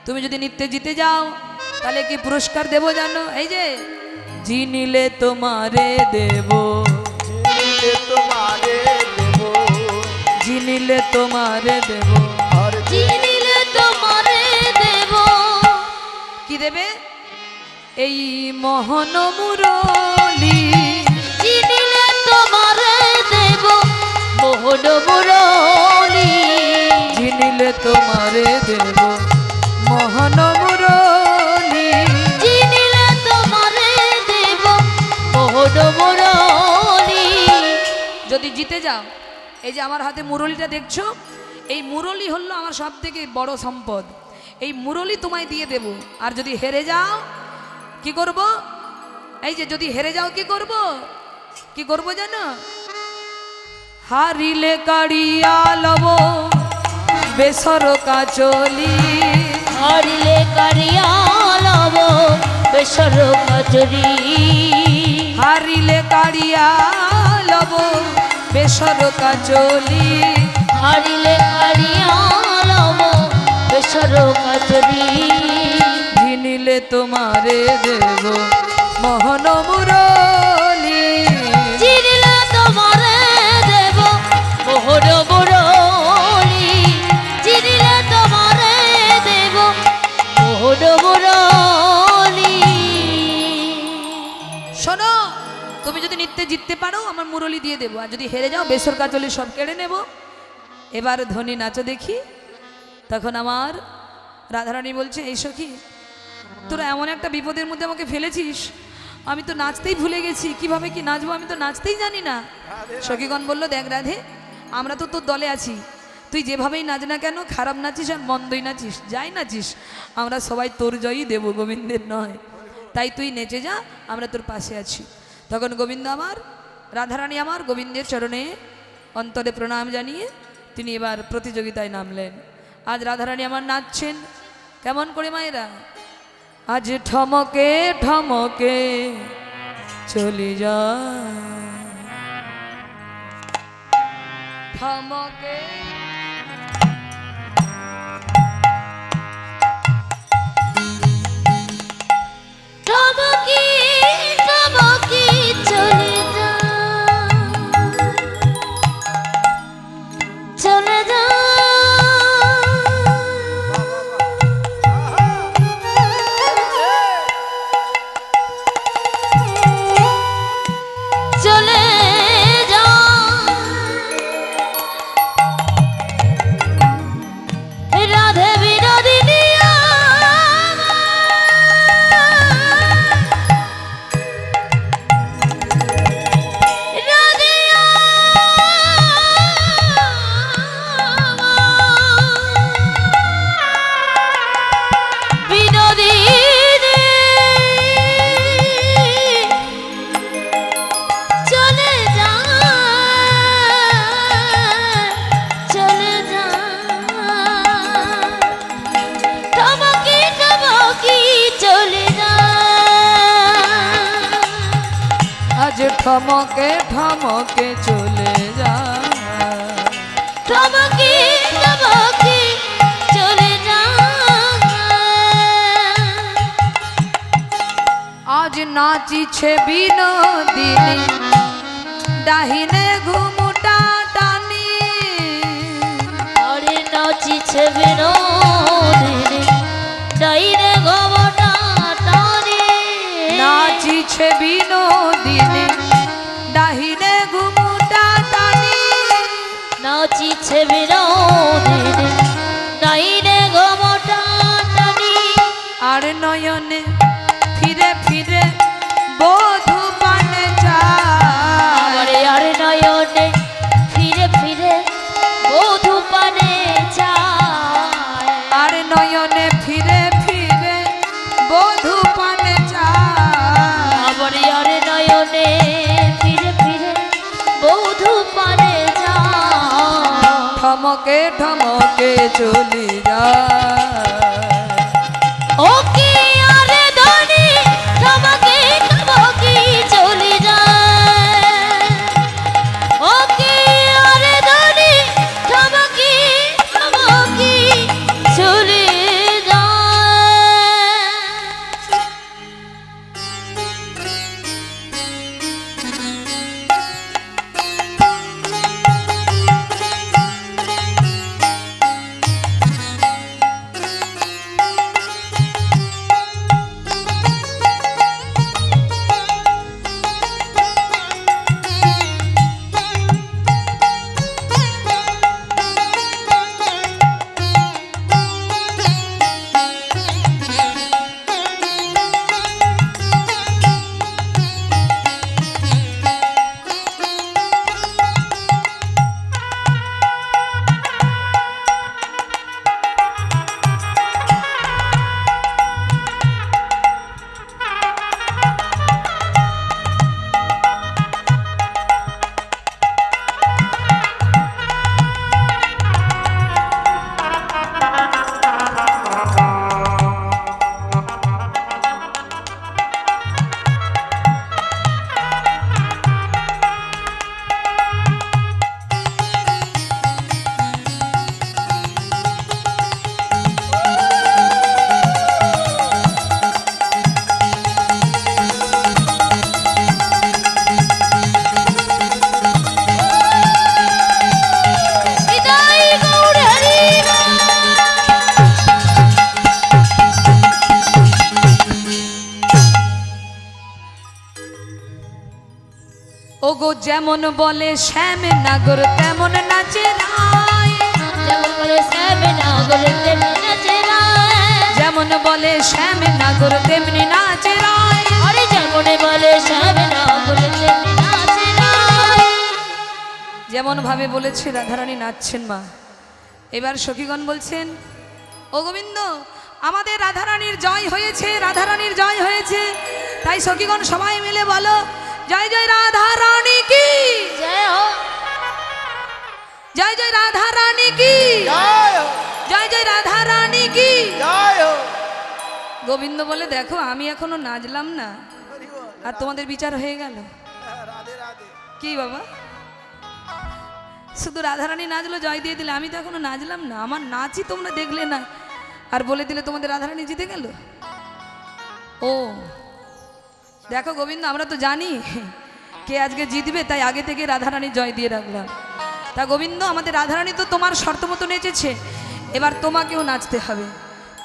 তুমি যদি নৃত্যে জিতে যাও তাহলে কি পুরস্কার দেব জানো? এই যে জিনিলে তোমারে দেব, তোমারে দেব, জিনিলে তোমারে দেব। চিনিলে তোমারে দেব। কি দেবে? এই মোহন মুরলী মোহন মুরলি চিনিলে তোমারে দেব মোহন মুরলি। চিনিলে তোমারে দেব মোহন মুরলি। যদি জিতে যাও, এই যে আমার হাতে মুরলিটা দেখছো, এই মুরলি হলো আমার সব থেকে বড় সম্পদ। এই মুরলি তোমায় দিয়ে দেব। আর যদি হেরে যাও কি করব? এই যে যদি হেরে যাও কি করব? কি করব জানো? হারিলে কাড়িয়া লব বেসর কাচলি। হারিলে কারিয়া লব বেসর কাজরি। হারিলে কাড়িয়া লব বেসর কাচলি। হারিলে কারিয়া লব বেসর কাজরি। জিনিলে তোমারে দেব মোহন মুরলি। চিনিলে তোমারে দেব মোহন মুরলি। চিনিলে তোমারে দেব মোহন মুরলি। শোনো, তুমি যদি নিত্যে জিততে পারো আমার মুরলি দিয়ে দেবো, আর যদি হেরে যাও বেসর কাচলি সব কেড়ে নেব। এবার ধনী নাচো দেখি। তখন আমার রাধারানী বলছে, এই সখী, তোরা এমন একটা বিপদের মধ্যে আমাকে ফেলেছিস, আমি তো নাচতেই ভুলে গেছি, কিভাবে কি নাচবো আমি তো নাচতেই জানি না। সখীগণ বলল, দেখ রাধে, আমরা তো তোর দলে আছি, তুই যেভাবেই নাচ না কেন, খারাপ নাচিস আর মন্দই নাচিস, যাই নাচিস, আমরা সবাই তোর জয়ই দেব, গোবিন্দের নয়। তাই তুই নেচে যা, আমরা তোর পাশে আছি। তখন গোবিন্দ আমার, রাধারানী আমার গোবিন্দের চরণে অন্তরে প্রণাম জানিয়ে তিনি এবার প্রতিযোগিতায় নামলেন। আজ রাধারানী আমার নাচছেন কেমন করে মায়েরা? আজ ঠমকে ঠমকে চলে যা, ঠমকে টমকি টমকি চলে যা, চলে যা। চলে যা। রাধে বিনোদিনী রাধে বিনোদিনী চলে যা, চলে যা। টমকি টমকি চলে যা। আজ ঠমকে ঠমকে চলে যা, টমকি টমকি চলে যা। আজ নাচিছে বিনোদিনী ডাহিনে ঘুমুটা টানি। আরে নাচিছে বিনোদিনী ডাইনে গবটা টানি। নাচিছে বিনোদিনী ডাহিনে ঘুমুটা টানি। নাচিছে বিনোদিনী ডাইনে গবটা টানি। আর নয়নে ফিরে ফিরে বধূ পানে যায়। আমারে আর নয়নে ফিরে ফিরে বধূ পানে যায়। আর নয়নে ফিরে ফিরে বধূ পানে যায়। আমারে আর নয়নে ফিরে ফিরে বধূ পানে যায়। ঠমকে ঠমকে চলি যা, ওকে আরে ধনী টমকি টমকি চলে যায়। ওকে আরে ধনী টমকি টমকি চলে যায়। ওগো যেমন বলে শ্যাম নাগর তেমন নাচে রায়, যেমন বলে শ্যাম নাগর তেমনি নাচে রায়, যেমন বলে শ্যাম নাগর তেমনি নাচে রায়। আরে যেমন বলে শ্যাম নাগর তেমনি নাচে রায়। যেমন ভাবে বলেছে রাধারানী নাচছেন মা। এবার সখীগণ বলছেন, ও গোবিন্দ আমাদের রাধারানীর জয় হয়েছে, রাধারানীর জয় হয়েছে। তাই সখীগণ সবাই মিলে বলো, জয় জয় রাধারানী কি, জয় হো, জয় জয় রাধারানী কি, জয় হোক, জয় জয় রাধারানী কি। জয় হোক। গোবিন্দ বলে, দেখো আমি এখনো নাচলাম না হরি বল। আর তোমাদের বিচার হয়ে গেল। রাধে রাধে। কি বাবা, শুধু রাধারানী নাচলো, জয় দিয়ে দিলে, আমি তো এখনো নাচলাম না, আমার নাচই তোমরা দেখলে না আর বলে দিলে তোমাদের রাধারানী জিতে গেল। ও দেখো গোবিন্দ, আমরা তো জানি কে আজকে জিতবে, তাই আগে থেকে রাধারানী জয় দিয়ে রাখলাম। তা গোবিন্দ আমাদের রাধারানী তো তোমার শর্ত মতো নেচেছে, এবার তোমাকেও নাচতে হবে।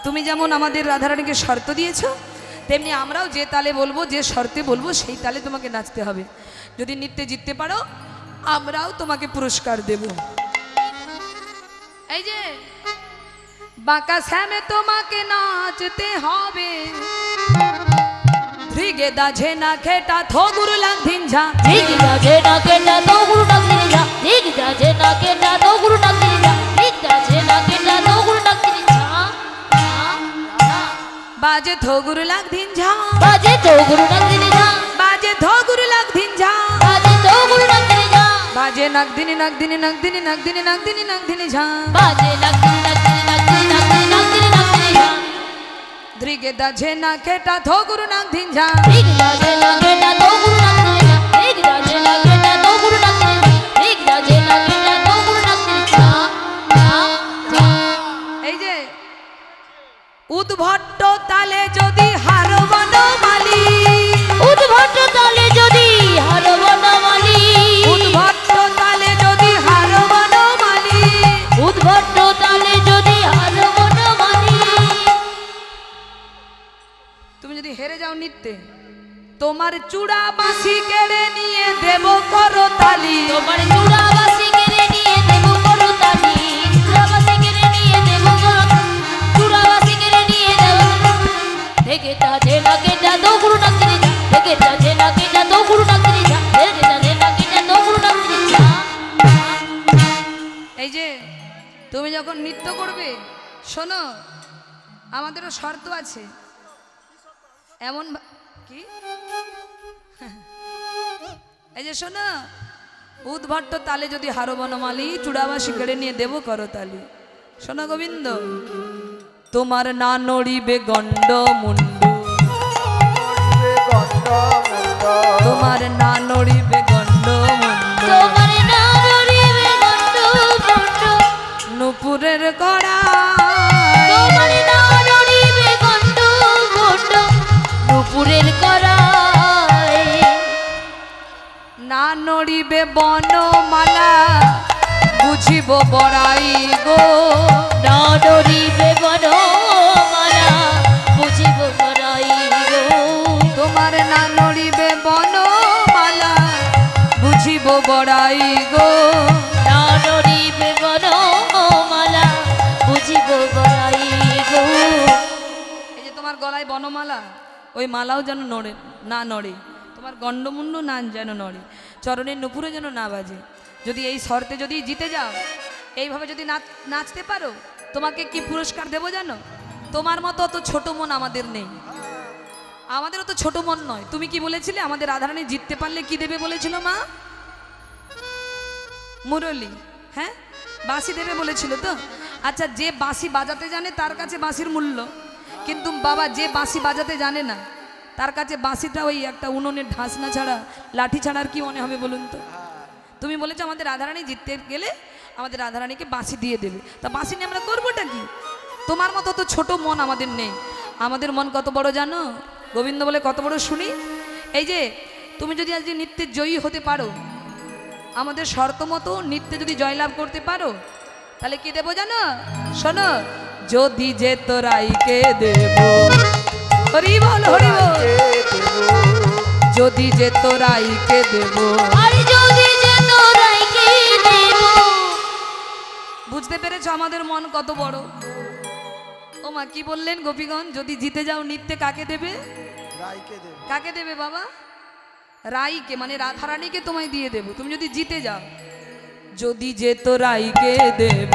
তুমি যেমন আমাদের রাধারানীকে শর্ত দিয়েছো, তেমনি আমরাও যে তালে বলবো, যে শর্তে বলবো, সেই তালে তোমাকে নাচতে হবে। যদি নৃত্যে জিততে পারো আমরাও তোমাকে পুরস্কার দেব। এই যে বাঁকা শ্যামে তোমাকে নাচতে হবে, ধ্রিগে দাঝে না খেটা থগুর লাগ ধিনঝা, ঠিক আছে না কেটা তো গুরু ডাক দিলি যা, ঠিক আছে না কেটা তো গুরু ডাক দিলি যা, ঠিক আছে না কেটা তো গুরু ডাক দিলি যা। বাজে থগুর লাগ ধিনঝা, বাজে তো গুরু ডাক দিলি যা, বাজে থগুর লাগ ধিনঝা, বাজে তো গুরু ডাক দিলি যা, বাজে নাগদিনী নাগদিনী নাগদিনী নাগদিনী নাগদিনী নাগদিনী ঝা, বাজে ডাক দিলি ডাক দিলি ডাক দিলি ডাক দিলি ডাক দিলি ডাক দিলি যা, ধ্রিগে দাঝে না খেটা থগুর নাগ ধিনঝা। ঠিক আছে না কেটা তো গুরু ডাক দিলি যা, ঠিক আছে না কেটা তো গুরু ডাক দিলি যা, ঠিক আছে না কেটা তো গুরু ডাক দিলি যা। এই যে উদ্ভট্ট তালে যদি হারবান মালি, উদ্ভট তালে যদি হারবন মালি, উদ্ভট্ট তালে যদি হারবান মালি, উদ্ভট তালে যদি হারবন মালি, তুমি যদি হেরে যাও নৃত্যে, তোমার চূড়া বাঁশি কেড়ে নিয়ে দেব করতালি। তোমার চূড়াবাসী কেড়ে নিয়ে দেব করতালি, চূড়াবাসী কেড়ে নিয়ে দেব চূড়াবাসী কেড়ে নিয়ে দেব। থেকে তাজে না কেটা তো গুরু ডাক দিলি যা, থেকে তাজে না কেটা তো গুরু ডাক দিলি যা, থেকে তাজে না কেটা তো গুরু ডাক দিলি যা। এই যে তুমি যখন নৃত্য করবে, শোনো আমাদেরও শর্ত আছে। এমন কি এই যে শোনো, উদ্ভট্ট তালে যদি হারো বনমালি, চূড়াবাসী কেড়ে নিয়ে দেব করতালি। শোনো গোবিন্দ, তোমার না নড়িবে গণ্ড মুন্ডু, তোমার না নড়িবে গণ্ড মুন্ডু, তোমার না নড়িবে গণ্ড মুন্ডু, নুপুরের কড়া, তোমার না নড়িবে গণ্ড মুন্ডু, নুপুরের করায়, না নড়িবে বনমালা, বুঝিব বড়াই গো, না নড়িবে বনমালা, বুঝিব বড়াই গো। তোমার না নড়িবে বনমালা, বুঝিব বড়াই গো। না নড়িবে বনমালা, বুঝিব বড়াই গো। এই যে তোমার গলায় বনমালা, ওই মালাও যেন নড়ে না নড়ে, তোমার গণ্ডমুণ্ড না যেন নড়ে, চরণের নুপুরে যেন না বাজে। যদি এই শর্তে যদি জিতে যাও, এইভাবে যদি নাচতে পারো, তোমাকে কি পুরস্কার দেবো জানো? তোমার মতো অত ছোট মন আমাদের নেই, আমাদেরও তো ছোট মন নয়। তুমি কি বলেছিলে আমাদের রাধারানী জিততে পারলে কি দেবে বলেছিল মা? মুরলি, হ্যাঁ বাঁশি দেবে বলেছিল তো। আচ্ছা, যে বাঁশি বাজাতে জানে তার কাছে বাঁশির মূল্য, কিন্তু বাবা যে বাঁশি বাজাতে জানে না তার কাছে বাঁশিটা ওই একটা উনুনের ঢাসনা ছাড়া, লাঠি ছাড়া আর কি মনে হবে বলুন তো। তুমি বলেছো আমাদের রাধারানী জিততে গেলে আমাদের রাধারানীকে বাঁশি দিয়ে দেবে, তা বাঁশি নিয়ে আমরা করবোটা কি? তোমার মতো তো ছোট মন আমাদের নেই। আমাদের মন কত বড় জানো? গোবিন্দ বলে কত বড় শুনি। এই যে তুমি যদি আজকে নৃত্যে জয়ী হতে পারো, আমাদের শর্ত মতো নৃত্যে যদি জয়লাভ করতে পারো, তাহলে কি দেবো জানো? শোনো, যদি যে তোরাইকে দেব, হরি বল হরি বল, যদি যে তোরাইকে দেব। আর যদি যে তোরাইকে দেব। বুঝতে পেরেছো আমাদের মন কত বড়? ও মা কি বললেন গোপীগণ? যদি জিতে যাও নিত্যে কাকে দেবে? রাইকে দেব। কাকে দেবে বাবা? রাইকে, মানে রাধারানীকে তোমায় দিয়ে দেব তুমি যদি জিতে যাও। যদি যে তোরাইকে দেব,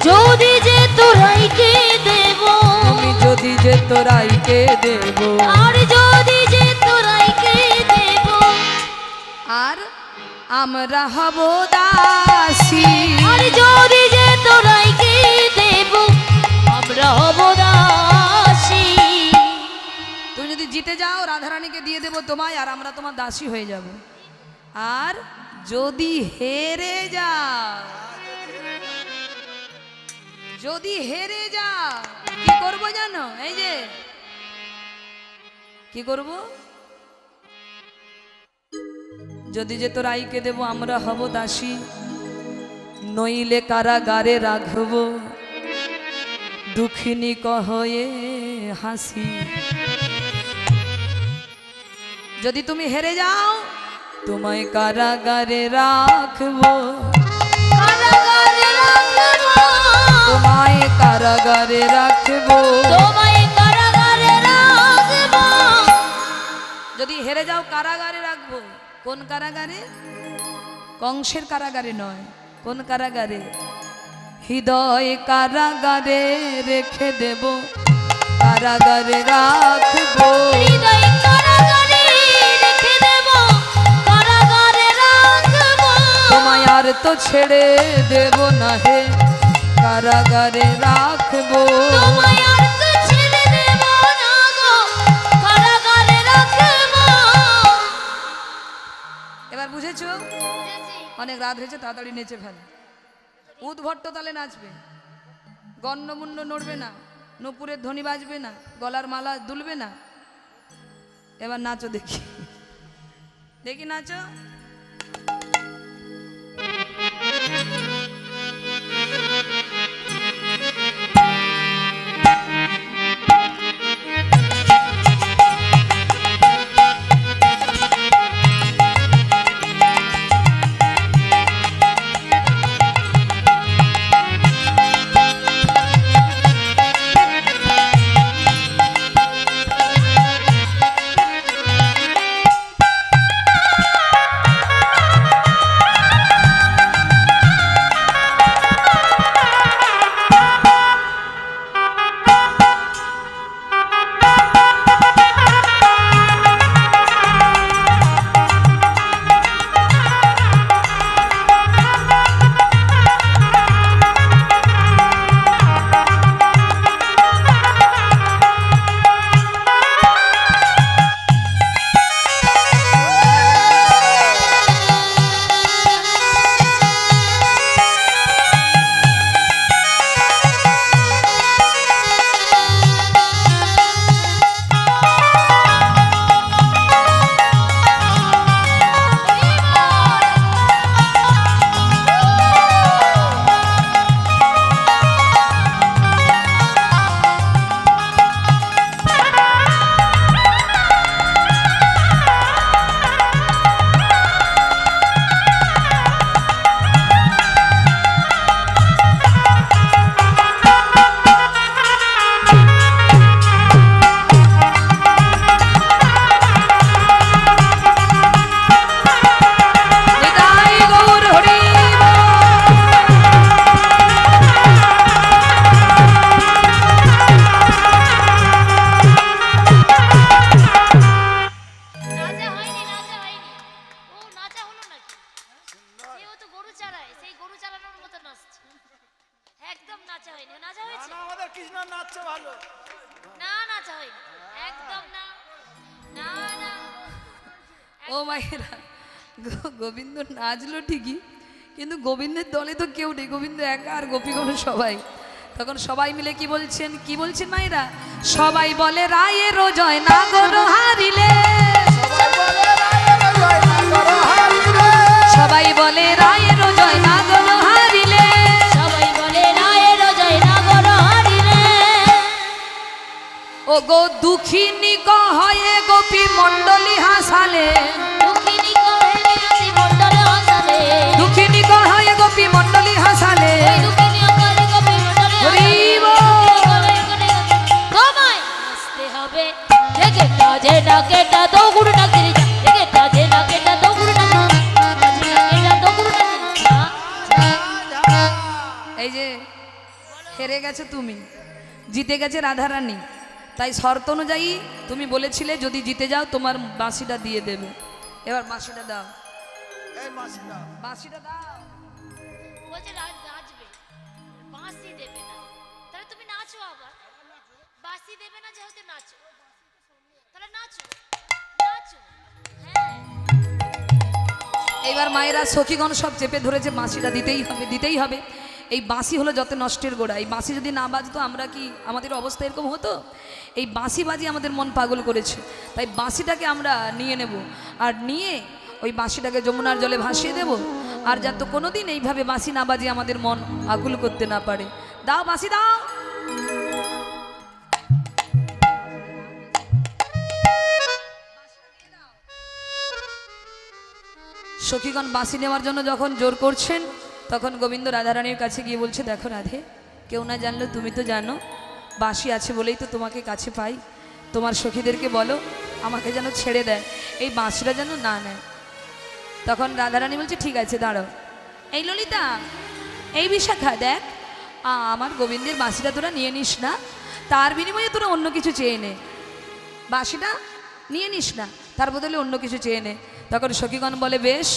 যদি যে তোরাইকে দেব। তুমি যদি যে তোরাইকে দেব। আর যদি যে তোরাইকে দেব। আর আমরা হব দাসী। আর যদি যে তোরাইকে দেব। আমরা হব দাসী। তুমি যদি জিতে যাও রাধারানীকে দিয়ে দেব তোমায়, আর আমরা তোমার দাসী হয়ে যাব। আর যদি হেরে যাও, যদি হেরে যাও কি করব জানো? এই যে কি করব? যদি যে তোর আইকে দেব আমরা হব দাসী, নইলে কারাগারে রাখব দুঃখিনী কহয়ে হাসি। যদি তুমি হেরে যাও তোমায় কারাগারে রাখবো, কারাগারে রাখবো। তোমায় কারাগারে রাখবো। তোমায় কারাগারে রাখবো। যদি হেরে যাও কারাগারে রাখবো। কোন কারাগারে? কংসের কারাগারে নয়। কোন কারাগারে? হৃদয় কারাগারে রেখে দেব, কারাগারে রাখবো। হৃদয় কারাগারে রেখে দেব, কারাগারে রাখবো। তোমায় আর তো ছেড়ে দেব না হে, কারাগারে রাখবো। তোমায় আর তো ছেড়ে দেব না গো, কারাগারে রাখবো। এবার বুঝেছো? অনেক রাত হয়েছে, তাড়াতাড়ি নেচে ফেল। উদ্ভট্ট তালে নাচবে, গণ্যমুণ্য নড়বে না, নূপুরের ধ্বনি বাজবে না, গলার মালা দুলবে না। এবার নাচো দেখি, দেখি নাচো। ও মায়েরা, গোবিন্দ নাচলো ঠিকই, কিন্তু গোবিন্দের দলে তো কেউ নেই, গোবিন্দ একা আর গোপীগণ সবাই। তখন সবাই মিলে কি বলছেন, কি বলছেন মায়েরা? সবাই বলে রায়ের জয় নাগর হারিলে, সবাই বলে রায়ের জয় নাগর হারিলে, সবাই বলে রায়ের জয় নাগর হারিলে। ও গো দুঃখিনী কহয়ে গোপী মণ্ডলী হাসালে, হাসালে দুঃখিনী কহে মিনতি মণ্ডলে হাসালে দুঃখিনী কহায় গোপী মণ্ডলী হাসালে ওই দুঃখিনী আকারে গোপী মণ্ডলে হরি হাসালে তোমায় হাসতে হবে জেগেটা যে ডাকেটা তো গুরু ডাকিরে যা জেগেটা যে ডাকেটা তো গুরু ডাকিরে তো গুরু ডাকিরে এই যে হেরে গেছে তুমি, জিতে গেছে রাধারানী, তাই শর্ত অনুযায়ী তুমি বলেছিলে যদি জিতে যাও তোমার বাঁশিটা দিয়ে দেবে। এবার বাঁশিটা দাও, এই মাসিটা বাঁশিটা দাও। বলছে নাচবে, বাঁশি দেবে না, তাহলে তুমি নাচো আবার। বাঁশি দেবে না যেহেতু নাচো, তাহলে নাচো নাচো। হ্যাঁ এইবার মায়েরা সখীগণ সব চেপে ধরেছে, বাঁশিটা দিতেই হবে দিতেই হবে। এই বাঁশি হলো যত নষ্টের গোড়া। এই বাঁশি যদি না বাজতো আমরা কি আমাদের অবস্থা এরকম হতো? এই বাঁশি বাজি আমাদের মন পাগল করেছে, তাই বাঁশিটাকে আমরা নিয়ে নেব, আর নিয়ে ওই বাঁশিটাকে যমুনার জলে ভাসিয়ে দেব, আর যাতে কোনোদিন এইভাবে বাঁশি না বাজিয়ে আমাদের মন আকুল করতে না পারে। দাও বাঁশি দাও। সখীগণ বাঁশি নেওয়ার জন্য যখন জোর করছেন, তখন গোবিন্দ রাধারানীর কাছে গিয়ে বলছে, দেখো রাধে, কেউ না জানলো তুমি তো জানো, বাঁশি আছে বলেই তো তোমাকে কাছে পাই, তোমার সখীদেরকে বলো আমাকে যেন ছেড়ে দেয়, এই বাঁশিটা যেন না নেয়। তখন রাধারানী বলছে, ঠিক আছে দাঁড়াও। এই ললিতা, এই বিশাখা, দেখ আমার গোবিন্দের বাঁশিটা তোরা নিয়ে নিস না, তার বিনিময়ে তোরা অন্য কিছু চেয়ে নে, বাঁশিটা নিয়ে নিস না, তার বদলে অন্য কিছু চেয়ে নে। তখন সখীগণ বলে, বেশ,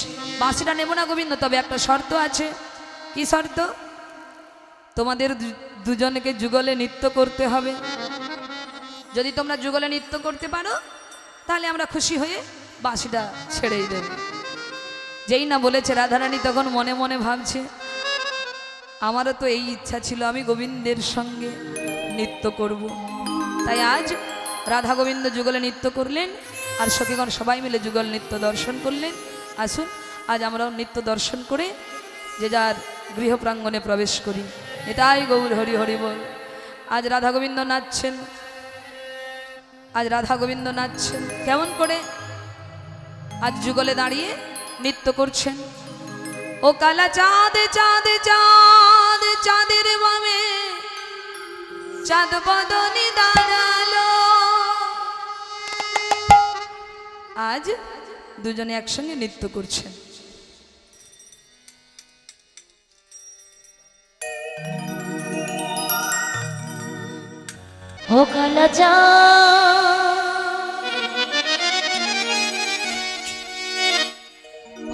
বাঁশিটা নেব না গোবিন্দ, তবে একটা শর্ত আছে। কি শর্ত? তোমাদের দুজনকে যুগলে নৃত্য করতে হবে। যদি তোমরা যুগলে নৃত্য করতে পারো তাহলে আমরা খুশি হয়ে বাঁশিটা ছেড়েই দেব। যেই না বলেছে রাধারানী, তখন মনে মনে ভাবছে, আমারও তো এই ইচ্ছা ছিল, আমি গোবিন্দের সঙ্গে নৃত্য করব। তাই আজ রাধা গোবিন্দ যুগলে নৃত্য করলেন, আর সখীগণ সবাই মিলে যুগল নৃত্য দর্শন করলেন। আসুন আজ আমরাও নৃত্য দর্শন করে যে যার গৃহ প্রাঙ্গণে প্রবেশ করি। এটাই গৌর হরি হরি বল। আজ রাধা গোবিন্দ নাচছেন, আজ রাধা গোবিন্দ নাচছেন কেমন করে? আজ যুগলে দাঁড়িয়ে নৃত্য করছেন। ও কালা চাঁদ চাঁদ চাঁদ চাঁদের বামে চাঁদ বদনি দাঁড়ালো। আজ দুজনে একসঙ্গে নৃত্য করছেন। ও কালা চাঁদ,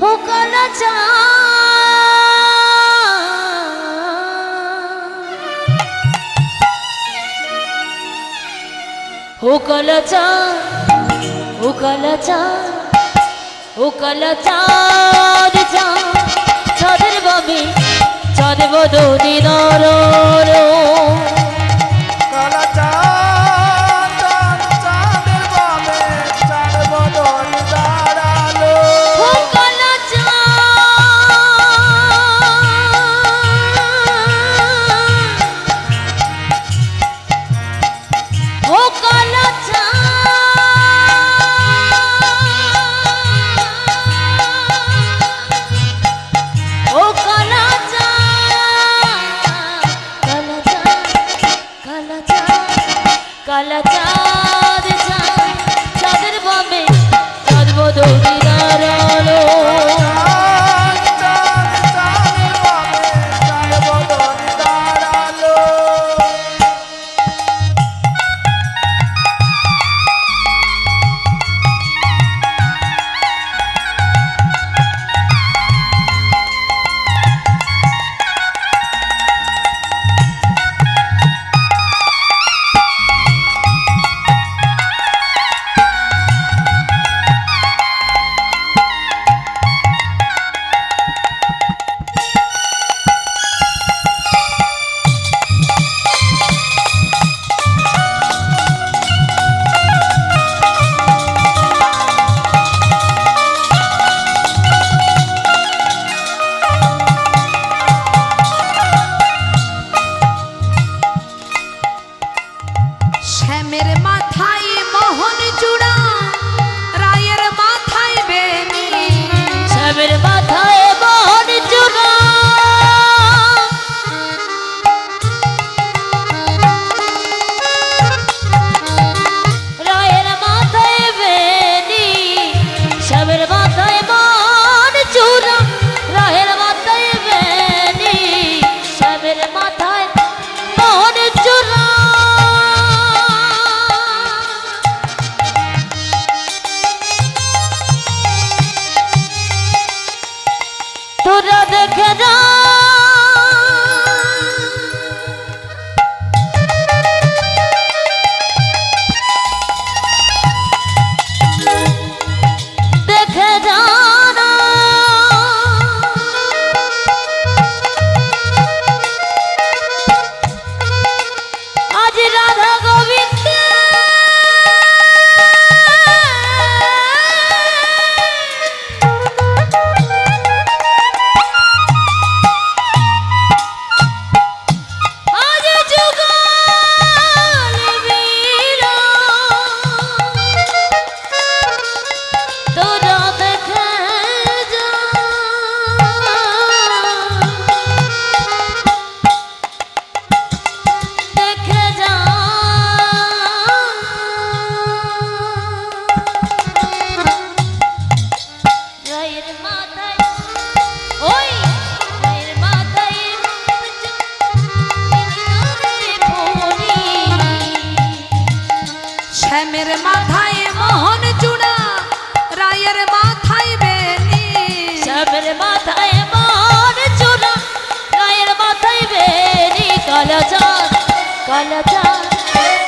ও কালা চাঁদ, ও কালা চাঁদ, ও কালা চাঁদ, ও কালা চাঁদ চাঁদ, চাঁদের বামে চাঁদ বদনি দাঁড়ালো। কালা চাঁদ চাঁদ চাঁদের বামে চাঁদ বদন দাঁড়ালো। ও কালা চাঁদ, ও কালা চাঁদ, ও কালা চাঁদ, কালা চাঁদ,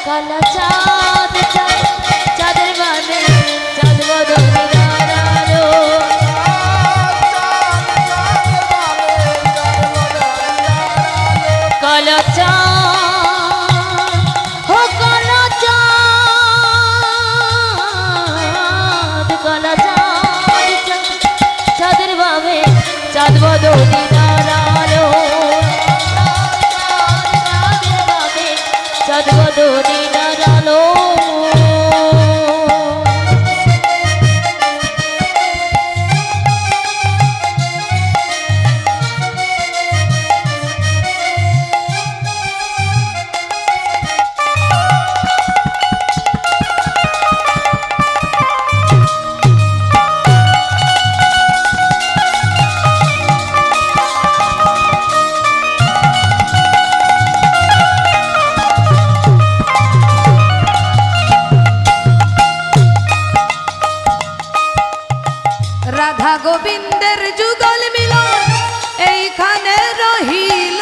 কালা চাঁদ চাঁদ চাঁদের বানে চাঁদ বদনে দাঁড়ালো কালা চাঁদ ও কালা চাঁদ কালা চাঁদ চাঁদ চাঁদের বামে চাঁদ বদনে দাঁড়ালো চাঁদের বামে চাঁদ বদনে দাঁড়ালো রাধা গোবিন্দের যুগল মিলন এইখানে রহিল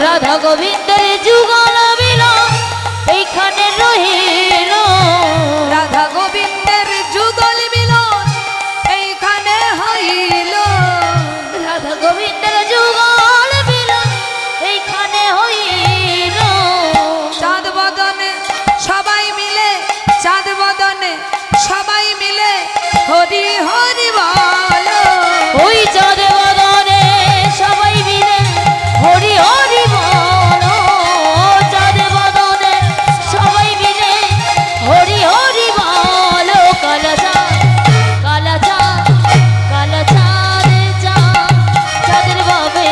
রাধা গোবিন্দের যুগল মিলন এইখানে রহিল রাধা গোবিন্দের যুগল মিলন এইখানে হইল রাধা গোবিন্দের যুগল মিলন এইখানে হইল চাঁদ বদনে সবাই মিলে চাঁদ বদনে সবাই মিলে হরি হরি বল ওই চাঁদ বদনে সবাই মিলে হরি হরি বলো চাঁদ বদনে সবাই মিলে হরি হরি বলো কালা চাঁদ কালা চাঁদ কালা চাঁদ চাঁদ চাঁদের বাবে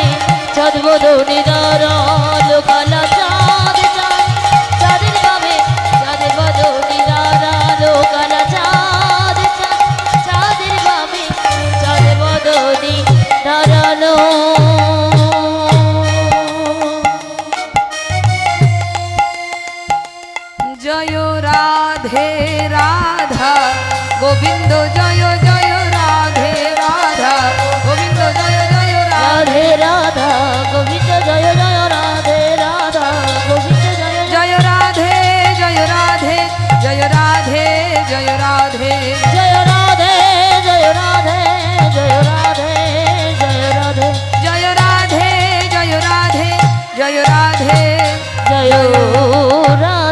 চাঁদ বদনে দাঁড়ালো কালা চাঁদ চাঁদ চাঁদের বাবে চাঁদ বদনে দাঁড়ালো কালা চাঁদ চাঁদ চাঁদের বাবে চাঁদ বদনে দাঁড়ালো জয় রাধে রাধা গোবিন্দ জয় জয় রাধে রাধা গোবিন্দ জয় জয় রাধে রাধে রাধা গোবিন্দ জয় জয় রাধে রাধা গোবিন্দ জয় জয় রাধে জয় রাধে জয় রাধে জয় রাধে জয় রাধে জয় রাধে জয় রাধে জয় রাধে জয় রাধে জয় রাধে জয় রাধে জয় রাধে